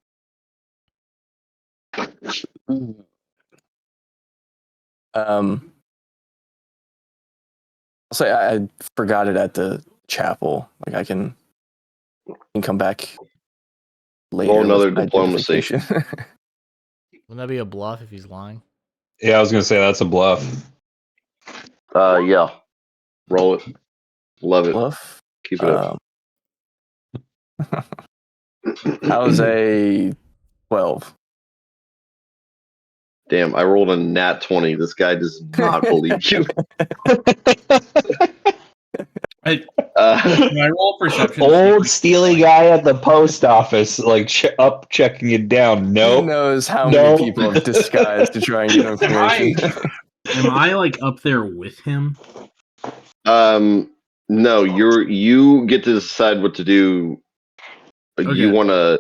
E: I'll say I forgot it at the chapel. Like I can come back later.
A: Roll another
E: with
A: diplomacy.
E: identification.
B: Wouldn't that be a bluff if he's lying?
C: Yeah, I was gonna say that's a bluff.
A: Yeah. Roll it. Love it.
E: Bluff.
A: Keep it up.
E: That was a 12.
A: Damn, I rolled a nat 20. This guy does not believe you.
D: Can
A: Uh,
D: I roll perception?
C: Old steely guy at the post office, like checking it down.
E: He
C: Nope.
E: knows how
C: No.
E: many people have disguised to try and get information.
D: Am I like up there with him?
A: no, you get to decide what to do.
D: Okay.
A: You want to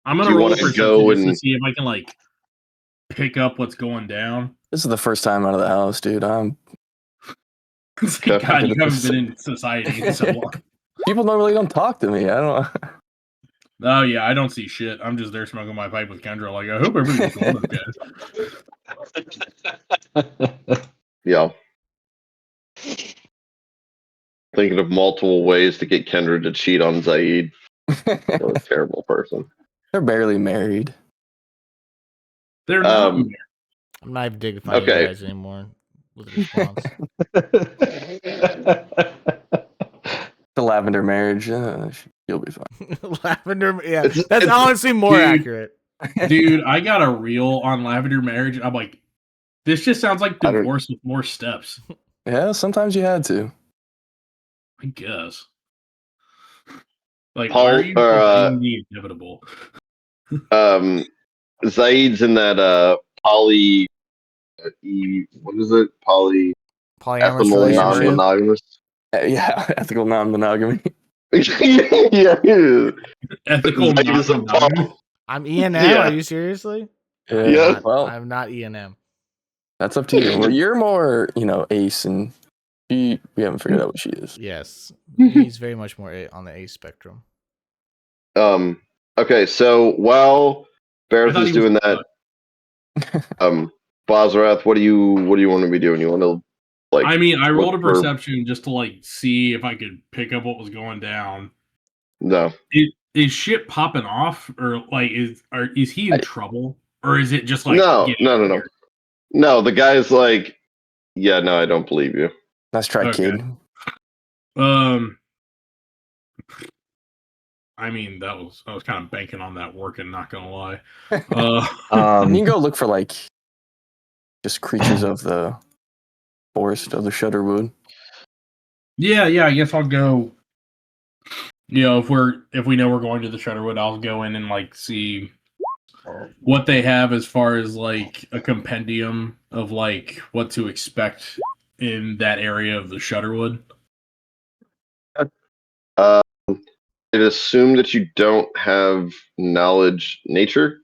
D: I'm
A: Do
D: gonna
A: you
D: roll
A: wanna
D: perception
A: go
D: just to
A: and-
D: see if I can like pick up what's going down.
E: This is the first time out of the house, dude.
D: It's like,
A: Okay.
D: God, you haven't been in society in so long.
E: People normally don't talk to me. I don't know.
D: Oh yeah, I don't see shit. I'm just there smoking my pipe with Kendra. Like, I hope everything's going okay.
A: Yeah. Thinking of multiple ways to get Kendra to cheat on Zaid. What a terrible person.
E: They're barely married.
D: They're not.
B: I'm not even dignifying
A: Okay.
B: you guys anymore with a response.
E: The lavender marriage. You'll be fine.
B: Lavender, yeah,
A: It's-
B: that's
A: it's-
B: honestly more
D: Dude.
B: accurate.
D: Dude, I got a reel on lavender marriage. I'm like, this just sounds like
A: I don't-
D: divorce with more steps.
E: Yeah, sometimes you had to.
D: I guess. Like,
A: Paul-
D: why are you
A: or,
D: doing the inevitable?
A: Zaid's in that poly. What is it? Poly.
B: Polyamorous
A: Ethical
B: relationship.
A: non-monogamous.
E: Yeah, ethical non-monogamy.
A: yeah.
D: Ethical
A: Zaid is a
D: non-monogamy.
A: Paul.
B: I'm ENM.
A: Yeah.
B: Are you seriously?
E: Yeah.
A: Yeah.
E: Well,
B: I'm not ENM.
E: that's up to you. Well, you're more, Ace, and we haven't figured out what she is.
B: Yes, he's very much more on the A spectrum.
A: Okay, so while
D: I
A: Barrett
D: thought
A: is
D: he was
A: doing that, Bozrath, what do you want to be doing? You want to like?
D: I mean, I rolled a
A: look for-
D: perception just to like see if I could pick up what was going down.
A: No.
D: Is shit popping off, or like is he in trouble, or is it just like
A: No.
D: get
A: No.
D: out
A: No.
D: of
A: No.
D: here?
A: No. The guy's like, yeah, no, I don't believe you.
E: Nice try,
D: Okay.
E: kid.
D: I mean, I was kind of banking on that working. Not gonna lie.
E: And you can go look for just creatures of the forest of the Shudderwood.
D: Yeah. I guess I'll go. If we know we're going to the Shudderwood, I'll go in and like see what they have as far as like a compendium of like what to expect in that area of the Shudderwood.
A: I'd assume that you don't have knowledge nature.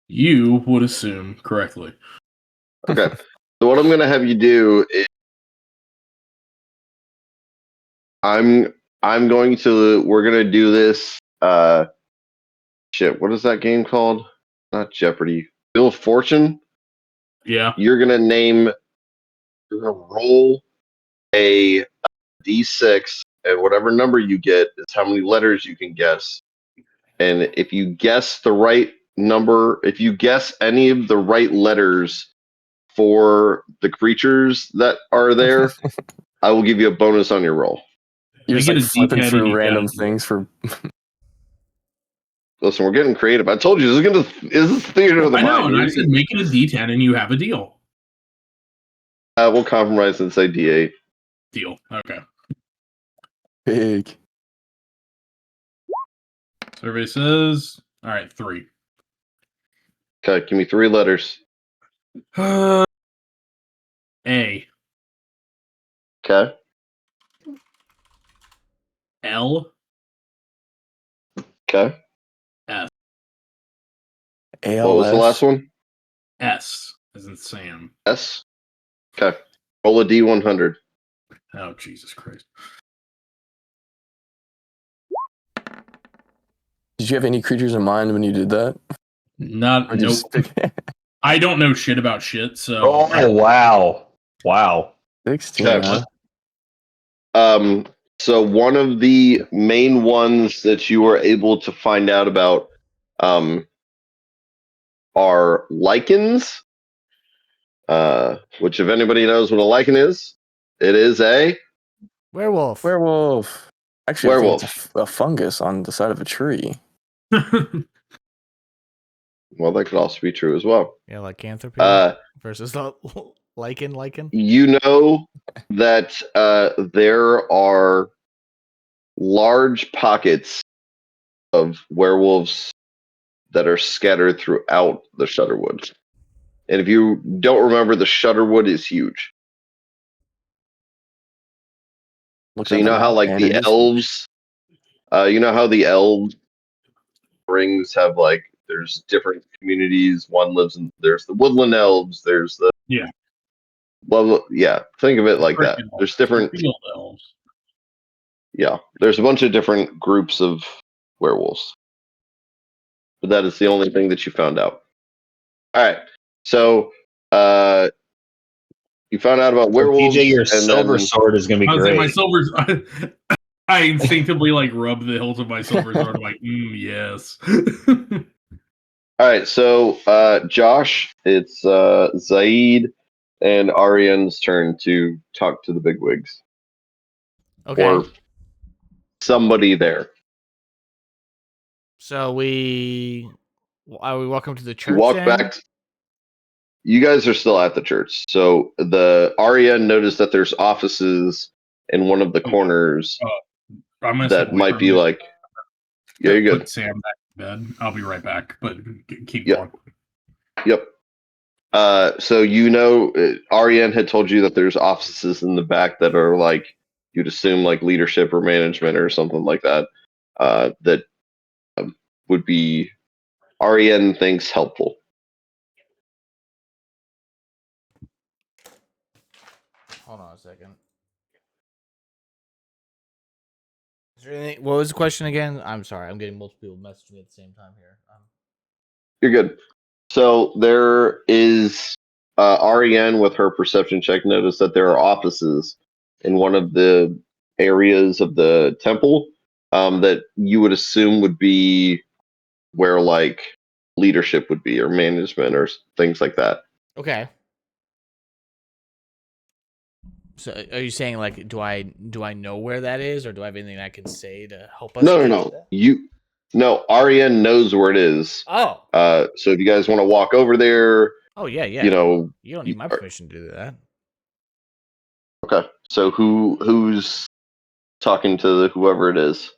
D: You would assume correctly.
A: Okay. So what I'm gonna have you do is we're gonna do this what is that game called? Not Jeopardy. Wheel of Fortune.
D: Yeah.
A: You're gonna roll a D6, and whatever number you get is how many letters you can guess. And if you guess the right number, if you guess any of the right letters for the creatures that are there, I will give you a bonus on your roll.
E: You're
D: Make
E: just
D: it
E: like
D: a
E: flipping
D: D10
E: through
D: and you
E: random
D: gotta do it.
E: things for.
A: Listen, we're getting creative. I told you this is theater of the
D: I know,
A: mind.
D: and I said make it a D10 and you have a deal.
A: We'll compromise and say D8.
D: Deal. Okay.
E: Big.
D: Survey says, all right, 3.
A: Okay, give me 3 letters.
D: A.
A: Okay.
D: L.
A: Okay.
D: S.
A: What was the last one?
D: S. As in Sam.
A: S. Okay. Roll a D100.
D: Oh, Jesus Christ.
E: Did you have any creatures in mind when you did that?
D: Not,
E: Or did you
D: nope.
E: just pick
D: I don't know shit about shit, so.
C: Oh wow.
E: 16?
A: Okay.
E: Huh?
A: So one of the main ones that you were able to find out about are lichens. Which, if anybody knows what a lichen is, it is a
B: Werewolf.
E: Werewolf. Actually, I
A: werewolf.
E: think it's a fungus on the side of a tree.
A: Well, that could also be true as well.
B: Yeah, lycanthropy versus the lichen.
A: You know that there are large pockets of werewolves that are scattered throughout the Shudderwood. And if you don't remember, the Shudderwood is huge.
E: Look
A: So
E: that
A: you know
E: up,
A: how like
E: and
A: the
E: it is
A: elves, you know how the elves rings have like there's different communities. One lives in there's the woodland elves. There's the
D: Yeah.
A: well, yeah. Think of it like that.
D: Freaking
A: There's
D: elves.
A: different.
D: Field elves.
A: Yeah, there's a bunch of different groups of werewolves, but that is the only thing that you found out. All right, so you found out about werewolves,
C: TJ, your
A: and
C: silver
A: then
C: sword is gonna be
D: I was like,
C: great.
D: my silver's. I instinctively like rub the hilt of my silver sword. I'm like, yes.
A: all right, so Josh, it's Zaid and Arian's turn to talk to the bigwigs
B: Okay.
A: or somebody there.
B: So are we welcome to the
A: You
B: church
A: walk
B: then?
A: back. You guys are still at the church, so the Arya noticed that there's offices in one of the corners
D: I'm gonna
A: that
D: step away
A: might
D: for
A: be
D: a minute.
A: like, yeah, you're good.
D: Put Sam back in bed. I'll be right back, but keep
A: Yep.
D: going.
A: Yep. So you know, Ariane had told you that there's offices in the back that are like you'd assume like leadership or management or something like that. That would be Ariane thinks helpful.
B: Hold on a second. Is there anything, what was the question again? I'm sorry. I'm getting multiple people messaging me at the same time here.
A: You're good. So there is Ariane with her perception check noticed that there are offices in one of the areas of the temple that you would assume would be where like leadership would be or management or things like that.
B: Okay. So are you saying like do I know where that is, or do I have anything I can say to help us?
A: No,
B: get
A: no,
B: to
A: no. No, Ariane knows where it is.
B: that?
A: So if you guys want to walk over there,
B: Oh yeah.
A: you know,
B: You don't need my permission to do that.
A: okay. So who's talking to whoever it is?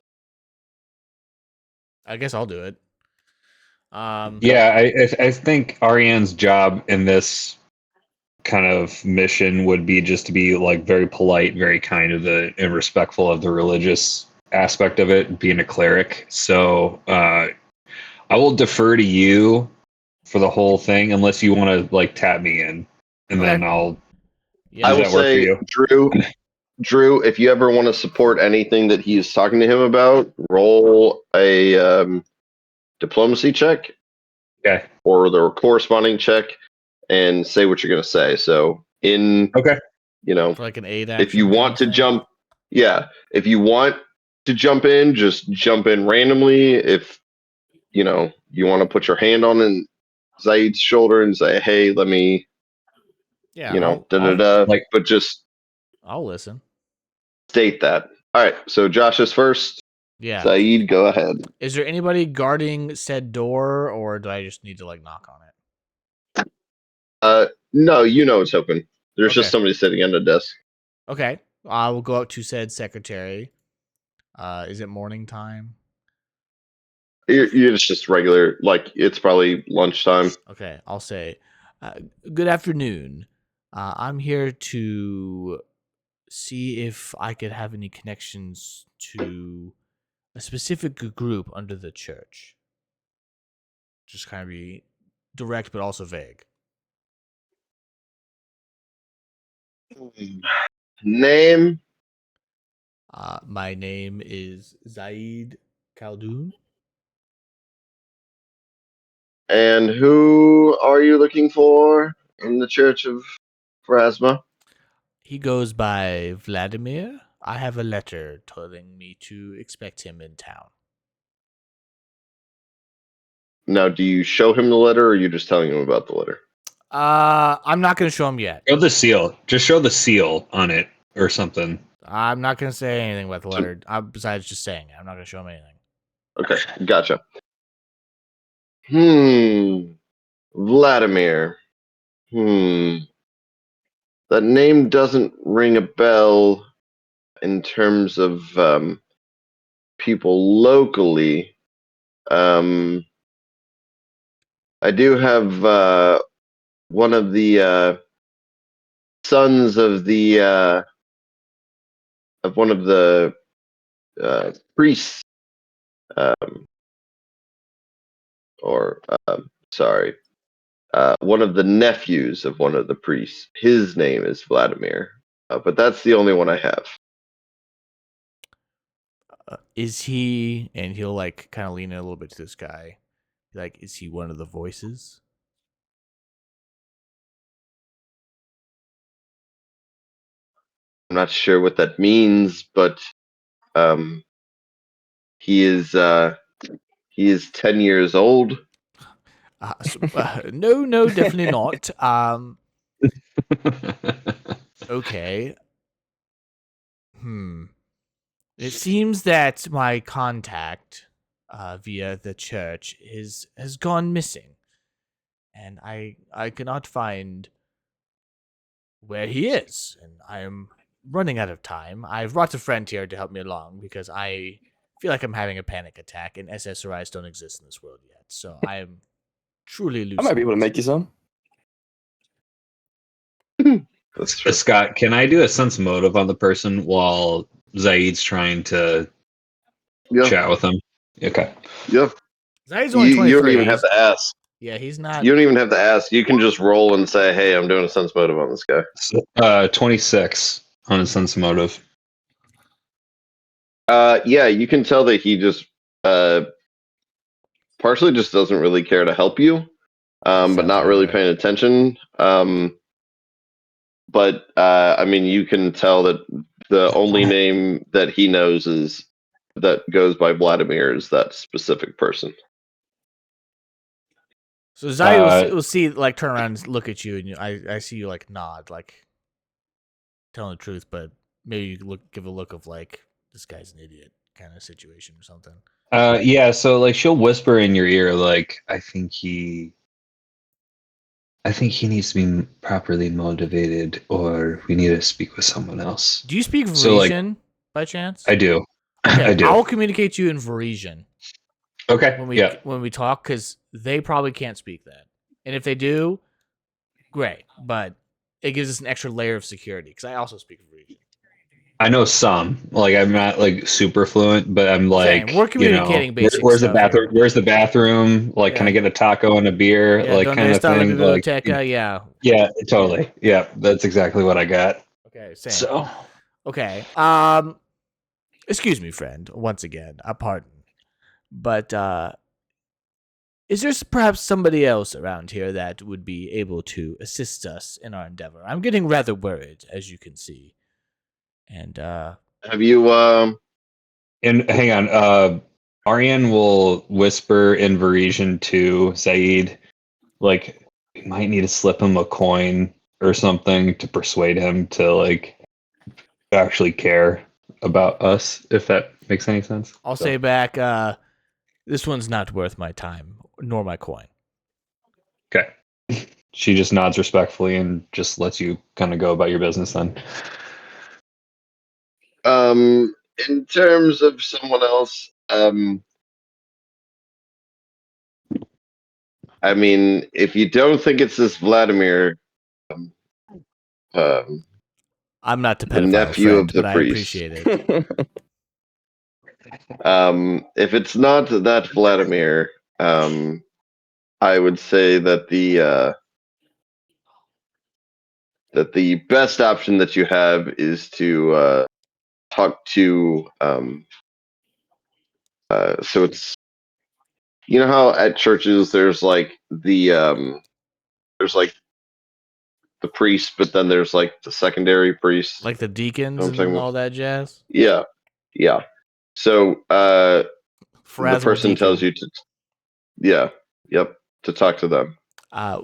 B: I guess I'll do it.
C: Yeah, I think Ariane's job in this kind of mission would be just to be like very polite, very kind of and respectful of the religious aspect of it, being a cleric. So I will defer to you for the whole thing, unless you want to like tap me in, and then I'll.
B: Yeah.
A: I
C: Does
A: will
C: that work for
A: say,
C: you?
A: Drew, if you ever want to support anything that he is talking to him about, roll a diplomacy check
C: Okay.
A: or the corresponding check and say what you're going to say. So
C: Okay.
A: you know,
B: For like an aid
A: if you
B: action
A: want to
B: thing?
A: jump, yeah, if you want to jump in, just jump in randomly. If you know you want to put your hand on Zaid's shoulder and say, "Hey, let me
B: Yeah,
A: you know,
B: I'll
C: Like-
A: but just
B: I'll listen.
A: state that. All right, so Josh is first.
B: Yeah.
A: Saeed, go ahead.
B: Is there anybody guarding said door, or do I just need to like knock on it?
A: No, you know it's open. There's just
B: Okay.
A: somebody sitting at a desk.
B: Okay. I will go up to said secretary. Is it morning time?
A: It's just regular, like it's probably lunchtime.
B: Okay, I'll say, good afternoon. I'm here to see if I could have any connections to a specific group under the church. Just kind of be direct, but also vague.
A: Name
B: My name is Zaid Khaldoon.
A: and who are you looking for in the Church of Pharasma?
B: He goes by Vladimir. I have a letter telling me to expect him in town.
A: Now, do you show him the letter, or are you just telling him about the letter?
B: I'm not going to show him yet.
C: Show the seal. Just show the seal on it or something.
B: I'm not going to say anything about the letter besides just saying it. I'm not going to show him anything.
A: Okay, gotcha. Vladimir. That name doesn't ring a bell in terms of people locally. I do have one of the sons of the of one of the priests, or sorry, one of the nephews of one of the priests. His name is Vladimir, but that's the only one I have.
B: Is he, and he'll like kind of lean in a little bit to this guy, like, is he one of the voices?
A: I'm not sure what that means, but um, he is 10 years old.
B: No, definitely not. Okay. It seems that my contact via the church has gone missing, and I cannot find where he is, and I am running out of time. I've brought a friend here to help me along because I feel like I'm having a panic attack, and SSRIs don't exist in this world yet. So I am truly losing.
E: I might be able to
B: it.
E: make you some.
A: That's true.
C: Scott, can I do a sense motive on the person while Zaid's trying to
A: Yeah,
C: chat with him? Okay.
A: yeah.
B: Zaid's only
A: You
B: 23.
A: don't even have to ask.
B: Yeah, he's not.
A: You don't even have to ask. You can just roll and say, "Hey, I'm doing a sense motive on this guy."
C: So, 26 on a sense motive.
A: Yeah, you can tell that he just partially just doesn't really care to help you, but
B: Sounds
A: not
B: about
A: really
B: right.
A: paying attention. But I mean, you can tell that the only name that he knows is that goes by Vladimir is that specific person.
B: So Zaid will see, like, turn around and look at you, and I see you like nod, like telling the truth, but maybe you give a look of like, this guy's an idiot kind of situation or something.
C: Yeah, so like she'll whisper in your ear, like, I think he needs to be properly motivated, or we need to speak with someone else.
B: Do you speak Varisian
C: So, like,
B: by chance?
C: I do.
B: Okay,
C: I do.
B: I'll communicate to you in Varisian
C: Okay.
B: when we talk, because they probably can't speak that, and if they do, great. But it gives us an extra layer of security because I also speak Varisian.
C: I know some. Like, I'm not like super fluent, but I'm like,
B: Same. We're communicating basic
C: where's the
B: stuff
C: bathroom?
B: here.
C: Where's the bathroom? Like, can
B: Yeah.
C: I get a taco and a beer?
B: Yeah,
C: like,
B: donde
C: kind of
B: está la
C: thing. Like,
B: biblioteca? Yeah.
C: yeah, totally. Yeah, that's exactly what I got.
B: Okay. Same.
C: So,
B: Okay. Excuse me, friend. Once again, a pardon. But is there perhaps somebody else around here that would be able to assist us in our endeavor? I'm getting rather worried, as you can see. And
A: Have you?
C: and hang on. Ariane will whisper in Varisian to Saeed, like, we might need to slip him a coin or something to persuade him to like actually care about us, if that makes any sense.
B: I'll
C: So,
B: say back, this one's not worth my time nor my coin.
C: okay. She just nods respectfully and just lets you kind of go about your business then.
A: In terms of someone else, I mean, if you don't think it's this Vladimir, um,
B: I'm not the
A: the
B: pedophile
A: nephew
B: friend,
A: of the
B: but I
A: priest,
B: appreciate it.
A: if it's not that Vladimir, I would say that the best option that you have is to talk to. So it's, you know how at churches there's like there's like the priest, but then there's like the secondary priest.
B: Like the
A: You know
B: deacons
A: what I'm talking
B: and
A: about?
B: all that jazz.
A: Yeah, yeah. So the
B: Phrasmal
A: person
B: deacon.
A: tells you to, yeah, yep, to talk to them.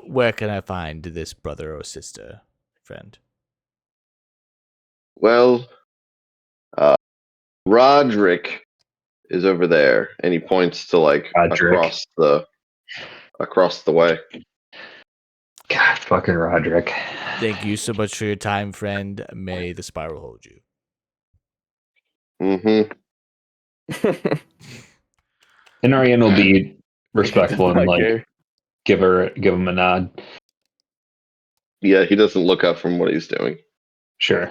B: Where can I find this brother or sister, friend?
A: Well, Roderick is over there, and he points to like
C: Roderick.
A: across the way.
C: God, fucking Roderick.
B: Thank you so much for your time, friend. May the spiral hold you.
A: Mm-hmm.
C: And Ariane will be respectful and like
E: Okay.
C: give him a nod.
A: Yeah, he doesn't look up from what he's doing.
C: Sure.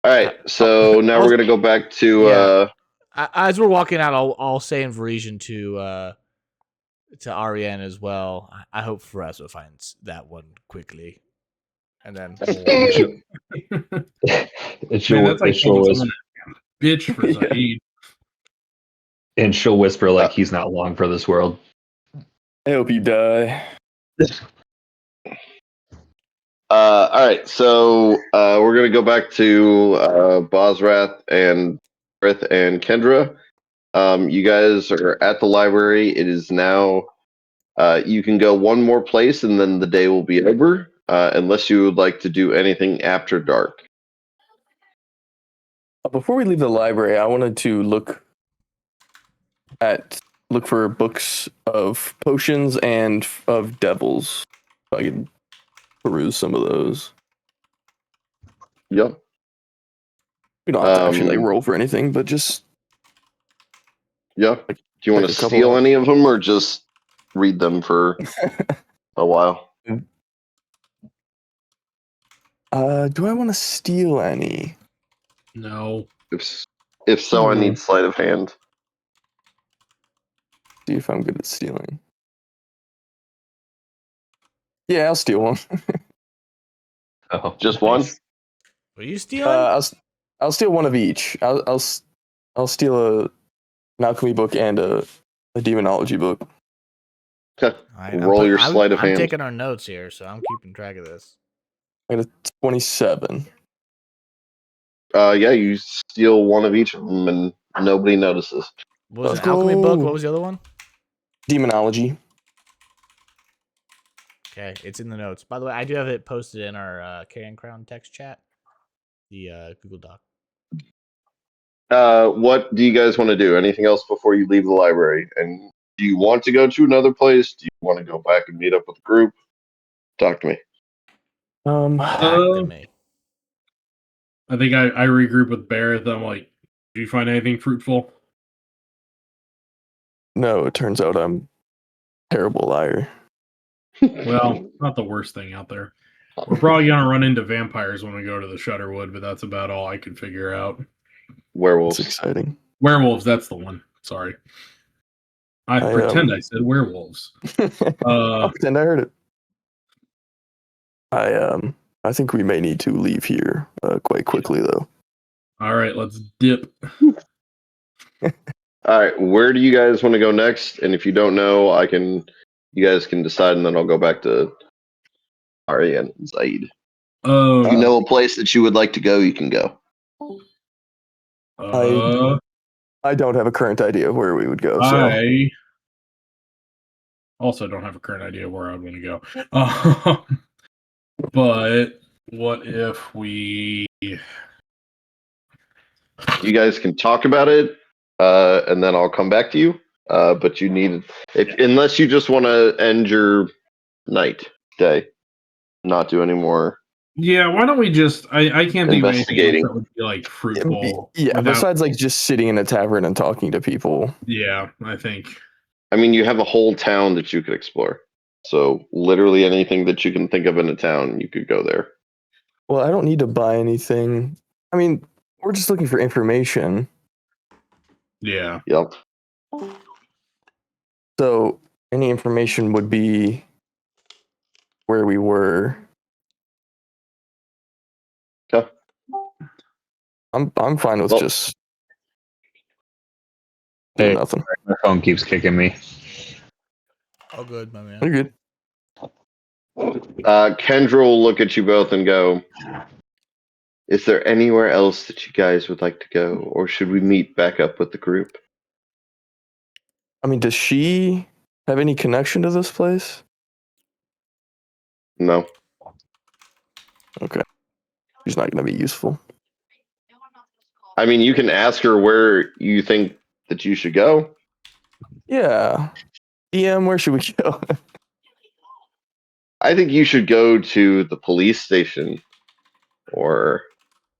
A: All right, so now we're gonna go back to
B: Yeah. As we're walking out, I'll say in Varisian to Ariane as well. I hope Phrasma finds that one quickly, and then we'll walk out.
D: Man, that's like
C: she'll
D: calling
C: whisper,
D: someone a bitch for
E: Yeah.
D: Zaid.
C: and she'll whisper like
A: Uh,
C: he's not long for this world.
E: I hope you die.
A: all right, so we're gonna go back to Bosrath and Brith and Kendra. You guys are at the library. It is now. You can go one more place, and then the day will be over. Unless you would like to do anything after dark.
E: Before we leave the library, I wanted to look for books of potions and of devils. So I could peruse some of those.
A: Yep.
E: We don't have to actually
A: Um,
E: like roll for anything, but just
A: Yep.
E: like
A: Do you want
E: pick
A: to
E: a couple
A: steal
E: out.
A: any of them, or just read them for a while?
E: Do I want to steal any?
D: No.
A: If so, I need sleight of hand.
E: See if I'm good at stealing. Yeah, I'll steal one.
C: Oh,
A: Just
C: nice.
B: Are you stealing?
E: I'll steal one of each. I'll steal an alchemy book and a demonology book.
A: Okay.
B: All right,
A: Roll your sleight of
B: I'm
A: hand.
B: taking our notes here, so I'm keeping track of this.
E: I got a 27.
A: Yeah, you steal one of each of them, and nobody notices.
B: What was
E: Let's
B: an alchemy book?
E: go.
B: What was the other one?
E: Demonology.
B: Okay, it's in the notes. By the way, I do have it posted in our Carrying Crown text chat, the Google Doc.
A: What do you guys want to do? Anything else before you leave the library? And do you want to go to another place? Do you want to go back and meet up with the group? Talk to me.
B: Back to me.
D: I think I regroup with Barrett. I'm like, do you find anything fruitful?
E: No, it turns out I'm a terrible liar.
D: Well, not the worst thing out there. We're probably gonna run into vampires when we go to the Shutterwood, but that's about all I could figure out.
A: Werewolves.
E: It's exciting.
D: Werewolves, that's the one. Sorry. I pretend I said werewolves.
E: I'll pretend I heard it. I think we may need to leave here quite quickly though.
D: All right, let's dip.
A: All right, where do you guys want to go next? And if you don't know, you guys can decide, and then I'll go back to Ari and Zaid. If you know a place that you would like to go, you can go.
E: I don't have a current idea of where we would go. So
D: Also, don't have a current idea where I'd want to go. But what if we?
A: You guys can talk about it, and then I'll come back to you. But you need, unless you just want to end your day, not do any more.
D: Yeah, why don't we just? I can't think of anything else
A: Investigating.
D: that would be like fruitful.
E: Yeah,
D: without-
E: besides like just sitting in a tavern and talking to people.
D: Yeah, I think.
A: I mean, you have a whole town that you could explore. So literally anything that you can think of in a town, you could go there.
E: Well, I don't need to buy anything. I mean, we're just looking for information.
D: Yeah.
A: Yep.
E: So any information would be where we were.
A: Okay.
E: I'm fine with
A: Well-
E: just
C: Hey.
E: nothing.
C: My phone keeps kicking me.
B: Oh, good, my man.
E: You're good.
A: Kendra will look at you both and go, is there anywhere else that you guys would like to go? Or should we meet back up with the group?
E: I mean, does she have any connection to this place?
A: No.
E: Okay. She's not going to be useful.
A: I mean, you can ask her where you think that you should go.
E: Yeah. DM, where should we go?
A: I think you should go to the police station or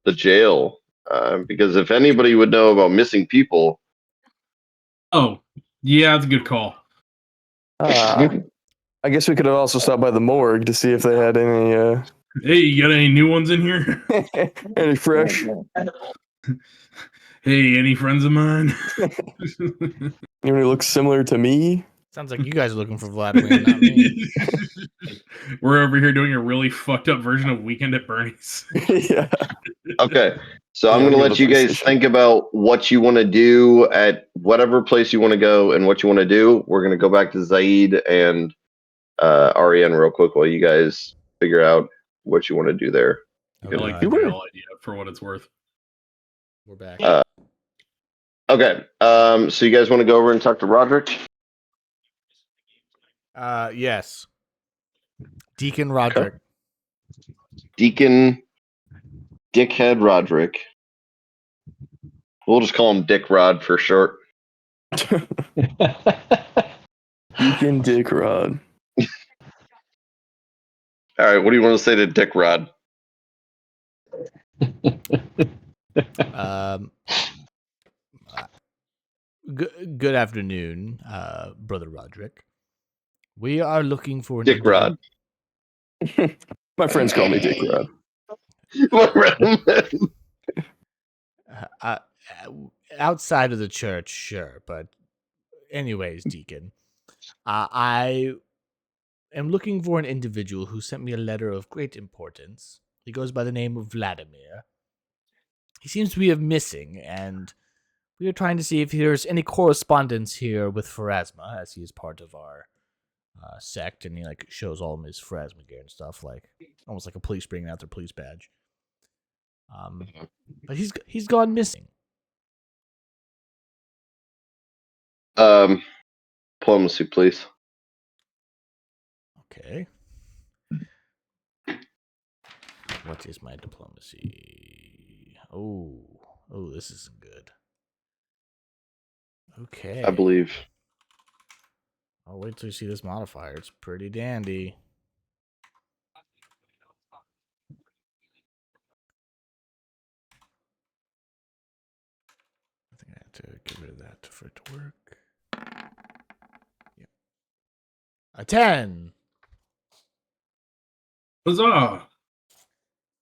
A: the jail. Because if anybody would know about missing people,
D: Oh, yeah, that's a good call.
E: I guess we could have also stopped by the morgue to see if they had any
D: Hey, you got any new ones in here?
E: any fresh.
D: Hey, any friends of mine?
E: Anyone who looks similar to me?
B: Sounds like you guys are looking for Vladimir, not me.
D: We're over here doing a really fucked up version of Weekend at Bernie's.
E: Yeah.
A: okay. So I'm
E: Yeah,
A: going to
E: we'll go
A: let
E: to
A: you
E: the
A: guys
E: station.
A: think about what you want to do at whatever place you want to go and what you want to do. We're going to go back to Zaid and Ariane real quick while you guys figure out what you want to do there.
D: I
B: Oh,
D: like the
B: God.
D: jail idea for what it's worth.
B: We're back.
A: Okay. So you guys want to go over and talk to Roderick?
B: Yes. Deacon Roderick.
A: Deacon Dickhead Roderick. We'll just call him Dick Rod for short.
E: Deacon Deac Rod.
A: All right. What do you want to say to Dick Rod?
B: Good afternoon, Brother Roderick. We are looking for an
A: Dick Rod.
E: My friends call me Deac Rod.
B: Uh, outside of the church, sure, but anyways, Deacon, I am looking for an individual who sent me a letter of great importance. He goes by the name of Vladimir. He seems to be missing, and we are trying to see if there's any correspondence here with Pharasma, as he is part of our sect, and he like shows all of his Pharasma gear and stuff, like almost like a police bringing out their police badge. But he's gone missing.
A: Diplomacy, please.
B: Okay. What is my diplomacy? Oh, this isn't good. Okay.
A: I believe.
B: I'll wait till you see this modifier. It's pretty dandy. I think I have to get rid of that for it to work. Yep. A 10.
D: Huzzah!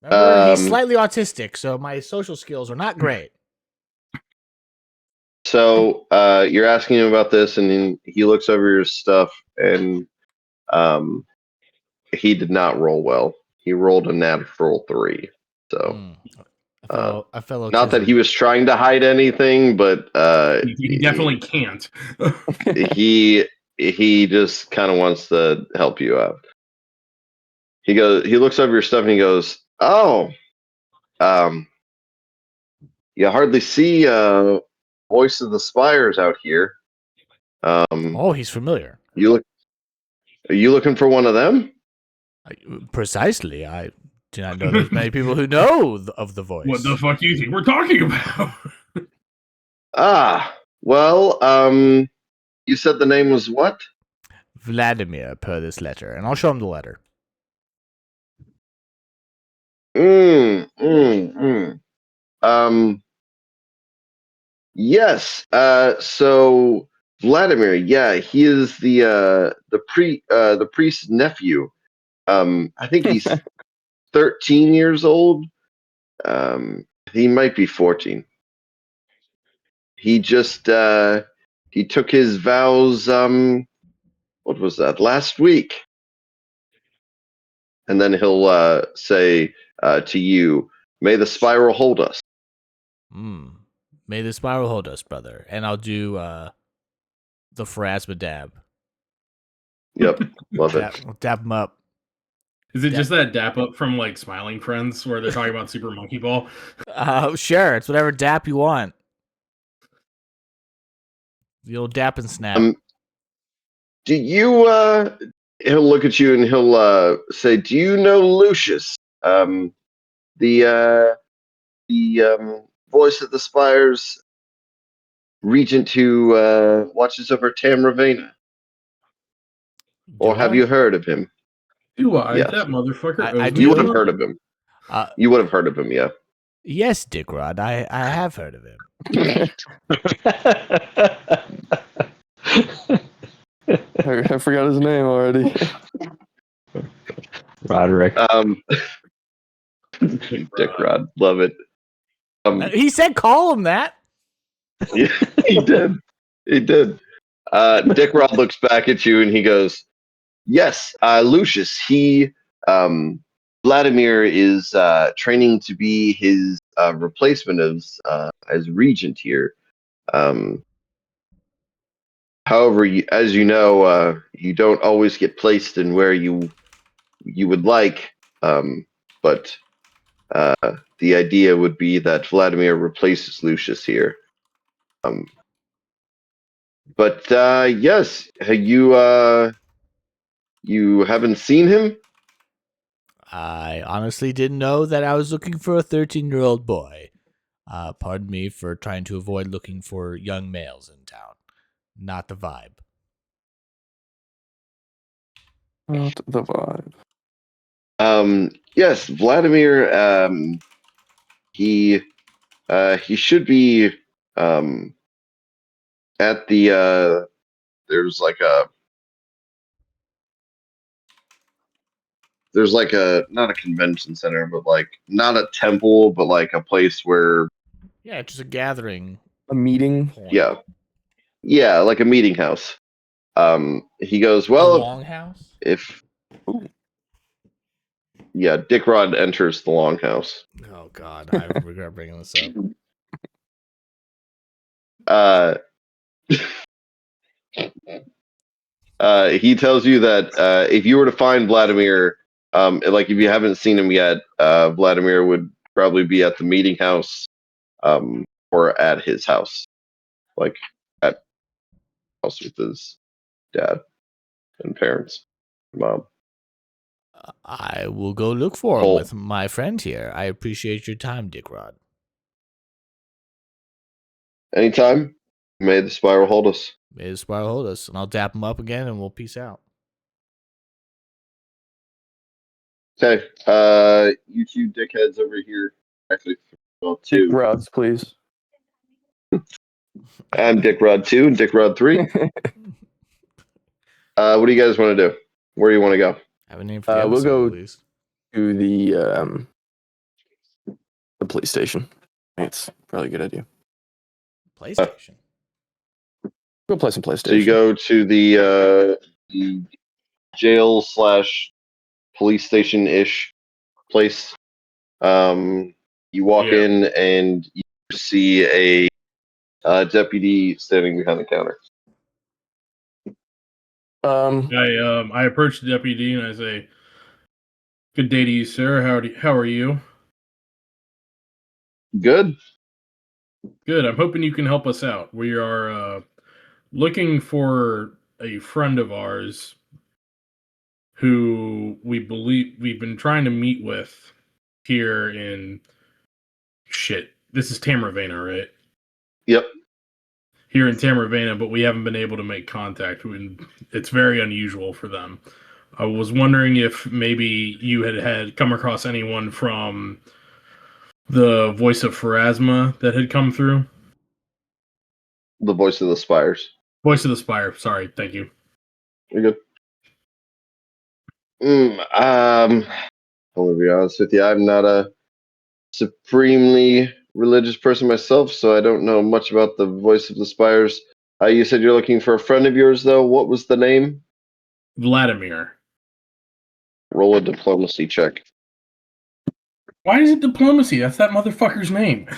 B: Remember, he's slightly autistic, so my social skills are not great.
A: So you're asking him about this, and then he looks over your stuff, and he did not roll well. He rolled a natural 3. So
B: I fell
A: not that he was trying to hide anything, but
D: He definitely can't.
A: he just kind of wants to help you out. He looks over your stuff and he goes, "Oh, you hardly see Voice of the Spires out here.
B: Oh, he's familiar.
A: You Are you looking for one of them?
B: Precisely. I do not know there's many people who know of the voice.
D: What the fuck do you think we're talking about?
A: Ah, well, you said the name was what?
B: Vladimir, per this letter, and I'll show him the letter.
A: Mm, mm, mm. Yes. So Vladimir, yeah, he is the priest's nephew. I think he's 13 years old. He might be 14. He just he took his vows. What was that? Last week, and then he'll say to you, "May the spiral hold us."
B: May the spiral hold us, brother. And I'll do the Phrasma dab.
A: Yep, love it.
B: I'll dab him up.
D: Is it just that dap up from like Smiling Friends where they're talking about Super Monkey Ball?
B: Sure, it's whatever dap you want. The old dap and snap.
A: Do you? He'll look at you and he'll say, "Do you know Lucius, the voice of the Spires regent who watches over Tamravena? Or
B: Do
A: have
B: I?
A: you heard of him?"
D: Do I?
A: Yes.
D: That motherfucker
B: I
D: owes
B: do.
D: me
A: You would have
D: money.
A: heard of him.
B: Uh,
A: You would have heard of him, yeah.
B: yes, Deac Rod. I have heard of him.
E: I forgot his name already.
C: Roderick.
A: Deac Rod, love it.
B: He said call him that.
A: Yeah, he did. He did. Deac Rod looks back at you and he goes, "Yes, Lucius. Vladimir is training to be his replacement as regent here. However, as you know, you don't always get placed in where you would like. But the idea would be that Vladimir replaces Lucius here. But yes, you haven't seen him?
B: I honestly didn't know that I was looking for a 13-year-old boy. Pardon me for trying to avoid looking for young males in town. Not the vibe.
E: Not the vibe.
A: Yes, Vladimir. He should be at the. There's like a. There's like a not a convention center, but like not a temple, but like a place where
B: Yeah, just a gathering
E: A meeting.
B: point.
A: yeah, like a meeting house. He goes,
B: A
A: well,
B: longhouse?
A: if
E: Ooh.
A: yeah, Deac Rod enters the longhouse.
B: Oh, God. I regret bringing this
A: He tells you that if you were to find Vladimir, like if you haven't seen him yet, Vladimir would probably be at the meeting house, or at his house, like at house with his dad and parents, mom.
B: I will go look for him
A: Cole.
B: with my friend here. I appreciate your time, Deac Rod.
A: Anytime. May the spiral hold us.
B: May the spiral hold us, and I'll dap him up again, and we'll peace out.
A: Okay. You two dickheads over here. Actually, well,
E: Dick
A: two.
E: Rods, please.
A: I'm Deac Rod 2 and Deac Rod 3. What do you guys want to do? Where do you want to go?
B: I have a name for the
E: We'll
B: episode,
E: go
B: please.
E: To the police station. It's probably a good idea.
B: PlayStation.
E: Go play some PlayStation.
A: So you go to the jail / police station ish place. You walk
D: Yeah.
A: in and you see a deputy standing behind the counter.
D: I approach the deputy and I say, "Good day to you, sir. How are you?"
A: Good.
D: Good. I'm hoping you can help us out. We are looking for a friend of ours. who we believe we've been trying to meet with here in this is Tamravena, right?
A: Yep.
D: Here in Tamravena, but we haven't been able to make contact. It's very unusual for them. I was wondering if maybe you had come across anyone from the Voice of Pharasma that had come through.
A: The Voice of the Spires.
D: Voice of the Spire. Sorry, thank you.
A: You're good. I'm gonna be honest with you. I'm not a supremely religious person myself, so I don't know much about the Voice of the Spires. You said you're looking for a friend of yours, though. What was the name?
D: Vladimir.
A: Roll a diplomacy check.
D: Why is it diplomacy? That's that motherfucker's name.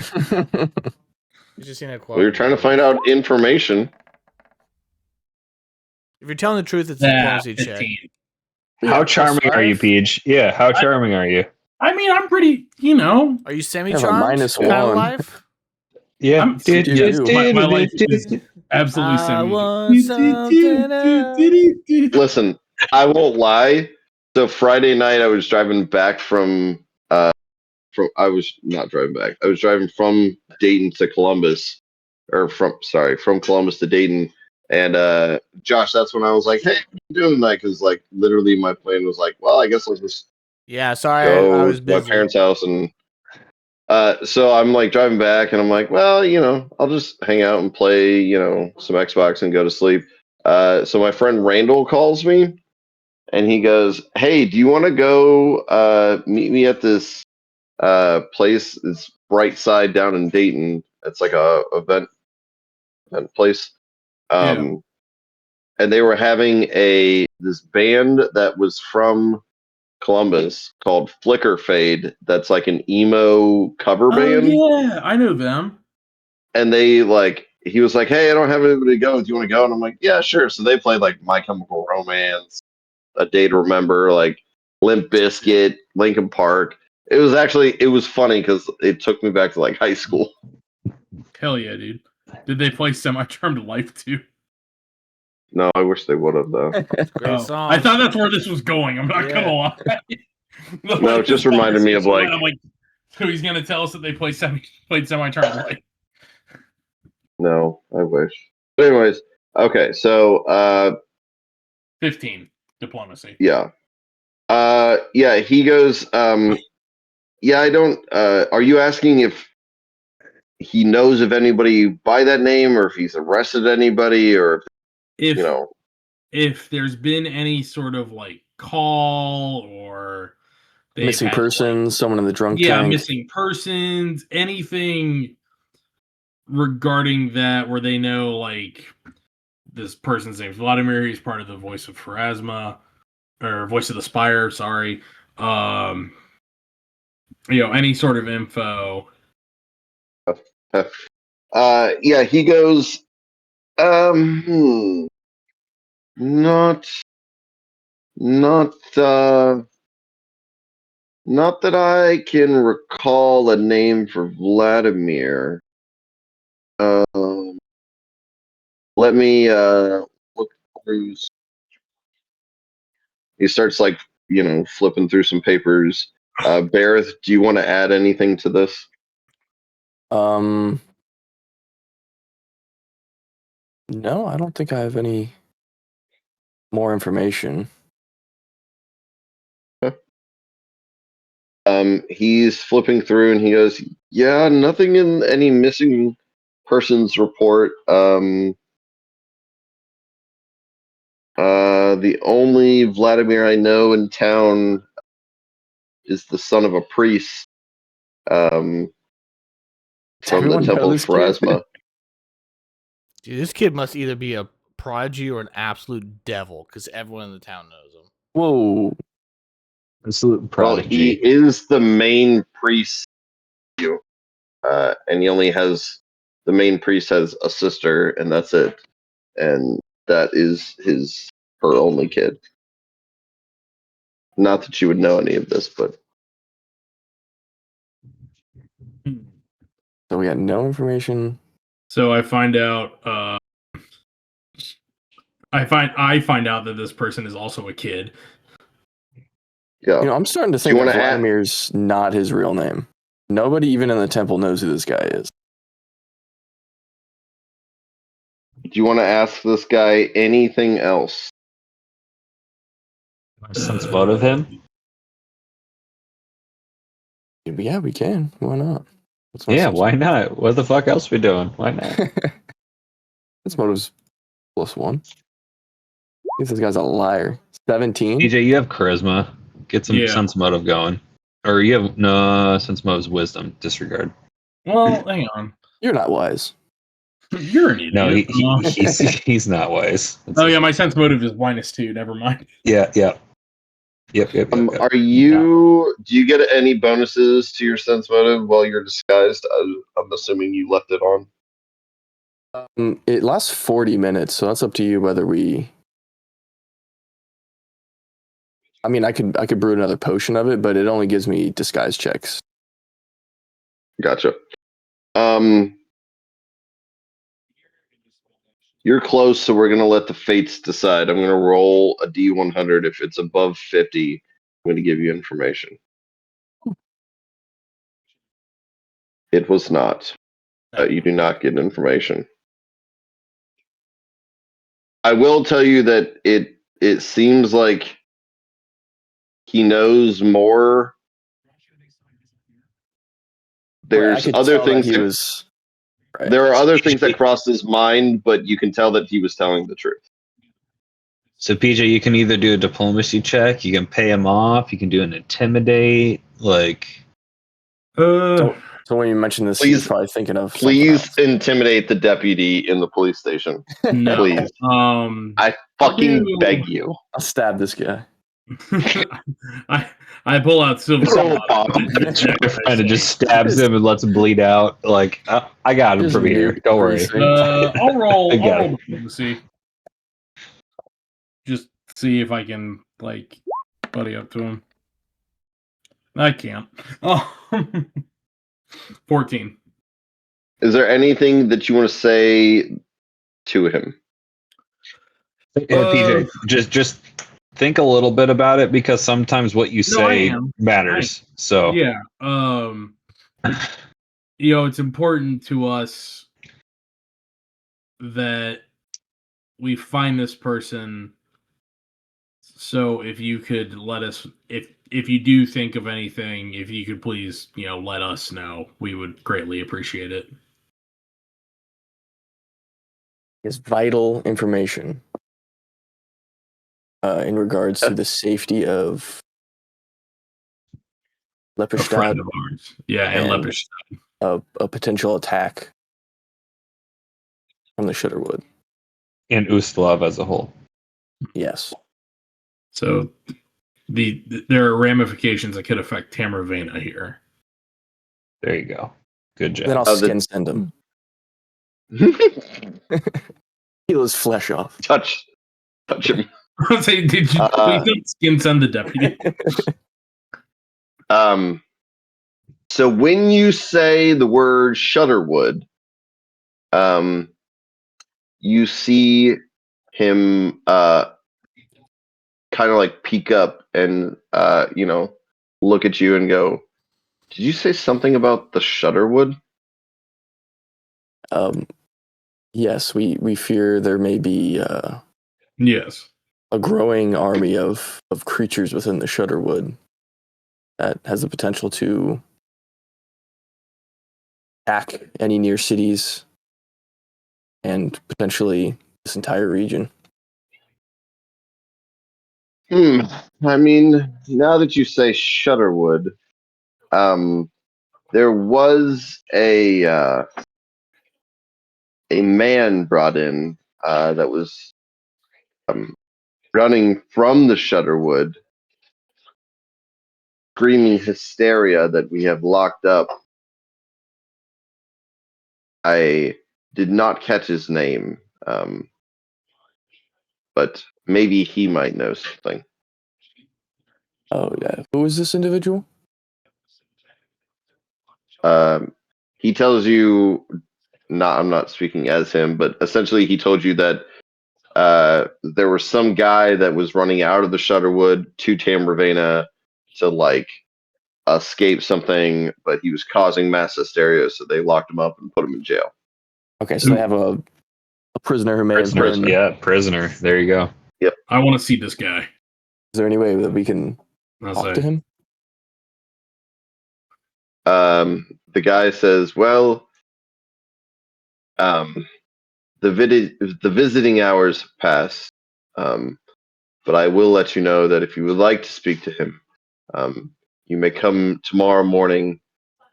B: You just seen a quote.
A: We were trying to find out information.
B: If you're telling the truth, it's a diplomacy check.
D: 15.
C: How charming are you, Peach? Yeah, how charming are you?
D: I mean, I'm pretty,
B: Are you
E: You
B: semi-charmed?
E: have a
B: Kind of
E: -1.
B: life?
C: Yeah.
D: My life is absolutely
B: I
D: semi.
B: want something else.
A: Listen, I won't lie. So Friday night, I was driving back from. I was not driving back. I was driving from Dayton to Columbus, or from Columbus to Dayton. And Josh, that's when I was like, "Hey, what are you doing tonight?" Because like literally, my plan was like, "Well, I guess I'll just
B: Yeah, sorry,
A: go
B: I was
A: to my
B: busy.
A: parents' house." And so I'm like driving back, and I'm like, "Well, I'll just hang out and play, some Xbox and go to sleep." So my friend Randall calls me, and he goes, "Hey, do you want to go meet me at this place? It's Bright Side down in Dayton. It's like a event place."
D: Yeah.
A: And they were having this band that was from Columbus called Flicker Fade. That's like an emo cover band.
D: Yeah, I know them.
A: And he was like, "Hey, I don't have anybody to go. Do you want to go?" And I'm like, "Yeah, sure." So they played like My Chemical Romance, A Day to Remember, like Limp Bizkit, Linkin Park. It was funny because it took me back to like high school.
D: Hell yeah, dude. Did they play Semi-Charmed Life too?
A: No, I wish they would have though.
B: Great song.
D: I thought that's where this was going. I'm not gonna lie.
A: No, it just reminded me of like.
D: I'm like, so he's gonna tell us that they played Semi-Charmed Life.
A: No, I wish. But anyways, okay, so
D: 15 diplomacy.
A: yeah. Yeah, he goes, yeah, I don't are you asking if he knows of anybody by that name or if he's arrested anybody or
D: If
A: you know
D: if there's been any sort of like call or they've
E: Missing
D: had,
E: persons, someone in the drunk tank.
D: missing persons, anything regarding that where they know like this person's name's Vladimir, he's part of the Voice of Pharasma or Voice of the Spire, sorry. Any sort of info.
A: yeah, he goes, not not not that I can recall a name for Vladimir. Let me look through. He starts like flipping through some papers. Bareth, do you want to add anything to this?
E: No, I don't think I have any more information.
A: He's flipping through and he goes, "Yeah, nothing in any missing persons report. The only Vladimir I know in town is the son of a priest. From the
E: Everyone know
A: Temple of
E: this kid?
A: Pharasma."
B: Dude, this kid must either be a prodigy or an absolute devil because everyone in the town knows him.
E: Whoa.
C: Absolute
A: Well,
C: prodigy.
A: he is the main priest, and he only has the main priest has a sister, and that's it. And that is her only kid. Not that you would know any of this, but
E: So we got no information.
D: So I find out I find out that this person is also a kid.
A: Yeah.
E: You know, I'm starting to
A: you
E: think that
A: wanna add-
E: Vladimir's not his real name. Nobody even in the temple knows who this guy is.
A: Do you want to ask this guy anything else?
C: Sense motive him?
E: Yeah, we can. Why not? What's my
C: Yeah,
E: sense
C: why not? What the fuck else we doing? Why not?
E: Sense motive's +1. I think this guy's a liar. 17.
C: DJ, you have charisma. Get some
D: Yeah.
C: sense motive going. Or you have no sense motive's wisdom. Disregard.
D: Well, hang on.
E: You're not wise.
D: You're an idiot.
C: No, he's not wise. That's
D: Oh yeah, my sense motive is -2. Never mind.
C: Yep.
A: Are you? Do you get any bonuses to your sense motive while you're disguised? I'm assuming you left it on.
E: It lasts 40 minutes, so that's up to you whether we. I mean, I could brew another potion of it, but it only gives me disguise checks.
A: Gotcha. You're close, so we're gonna let the fates decide. I'm gonna roll a D100. If it's above 50, I'm gonna give you information. It was not. You do not get information. I will tell you that it seems like he knows more. There's
E: I could
A: other
E: tell that
A: things.
E: he was. Right.
A: There are other things that crossed his mind, but you can tell that he was telling the truth.
C: So PJ, you can either do a diplomacy check, you can pay him off, you can do an intimidate, like
E: So when you mentioned this,
A: Please-
E: he's probably thinking of.
A: Please intimidate the deputy in the police station.
D: No.
A: Please. I
D: I'll
A: fucking
D: do-
A: beg you.
E: I'll stab this guy.
D: I pull out silver.
A: Roll pop.
C: kind of just stabs him and lets him bleed out. Like I got him
E: Just
C: from here.
E: nuke
C: Don't worry.
E: precinct.
D: I'll roll.
C: I got
D: I'll roll diplomacy. Just see if I can like buddy up to him. I can't. Oh, 14.
A: Is there anything that you want to say to him?
C: PJ, just think a little bit about it because sometimes what you
D: No, I
C: say
D: am.
C: matters. So
D: Yeah. It's important to us that we find this person. So if you could let us, if you do think of anything, if you could please, let us know, we would greatly appreciate it.
E: Is vital information in regards to the safety of
D: A friend
E: Lepperstadt,
D: of ours. Yeah, and
E: And-
D: Lepperstadt.
E: a potential attack from the Shutterwood.
C: and Ustalav as a whole.
E: Yes.
D: So there are ramifications that could affect Tamravena here.
C: There you go. Good job.
E: Then I'll
A: Oh, the-
E: skin send him. Peel his flesh off.
A: touch him.
D: I was saying, did you please don't skin send the deputy?
A: So when you say the word Shutterwood, you see him kind of like peek up and look at you and go, "Did you say something about the Shutterwood?"
E: Yes, we fear there may be
D: Yes.
E: a growing army of creatures within the Shutterwood that has the potential to attack any near cities and potentially this entire region.
A: I mean, now that you say Shutterwood, there was a man brought in that was running from the Shutterwood, screaming hysteria that we have locked up. I did not catch his name, but maybe he might know something.
E: Oh yeah. Who is this individual?
A: He tells you, I'm not speaking as him, but essentially he told you that there was some guy that was running out of the Shutterwood to Tamravena to like escape something, but he was causing mass hysteria, so they locked him up and put him in jail.
E: Okay, so they have a prisoner who may have
C: Prisoner,
E: been.
C: yeah, prisoner. There you go.
D: I want to see this guy.
E: Is there any way that we can
D: I'll
E: talk
D: say.
E: to him?
A: The guy says, "Well, the visiting hours pass, but I will let you know that if you would like to speak to him, you may come tomorrow morning.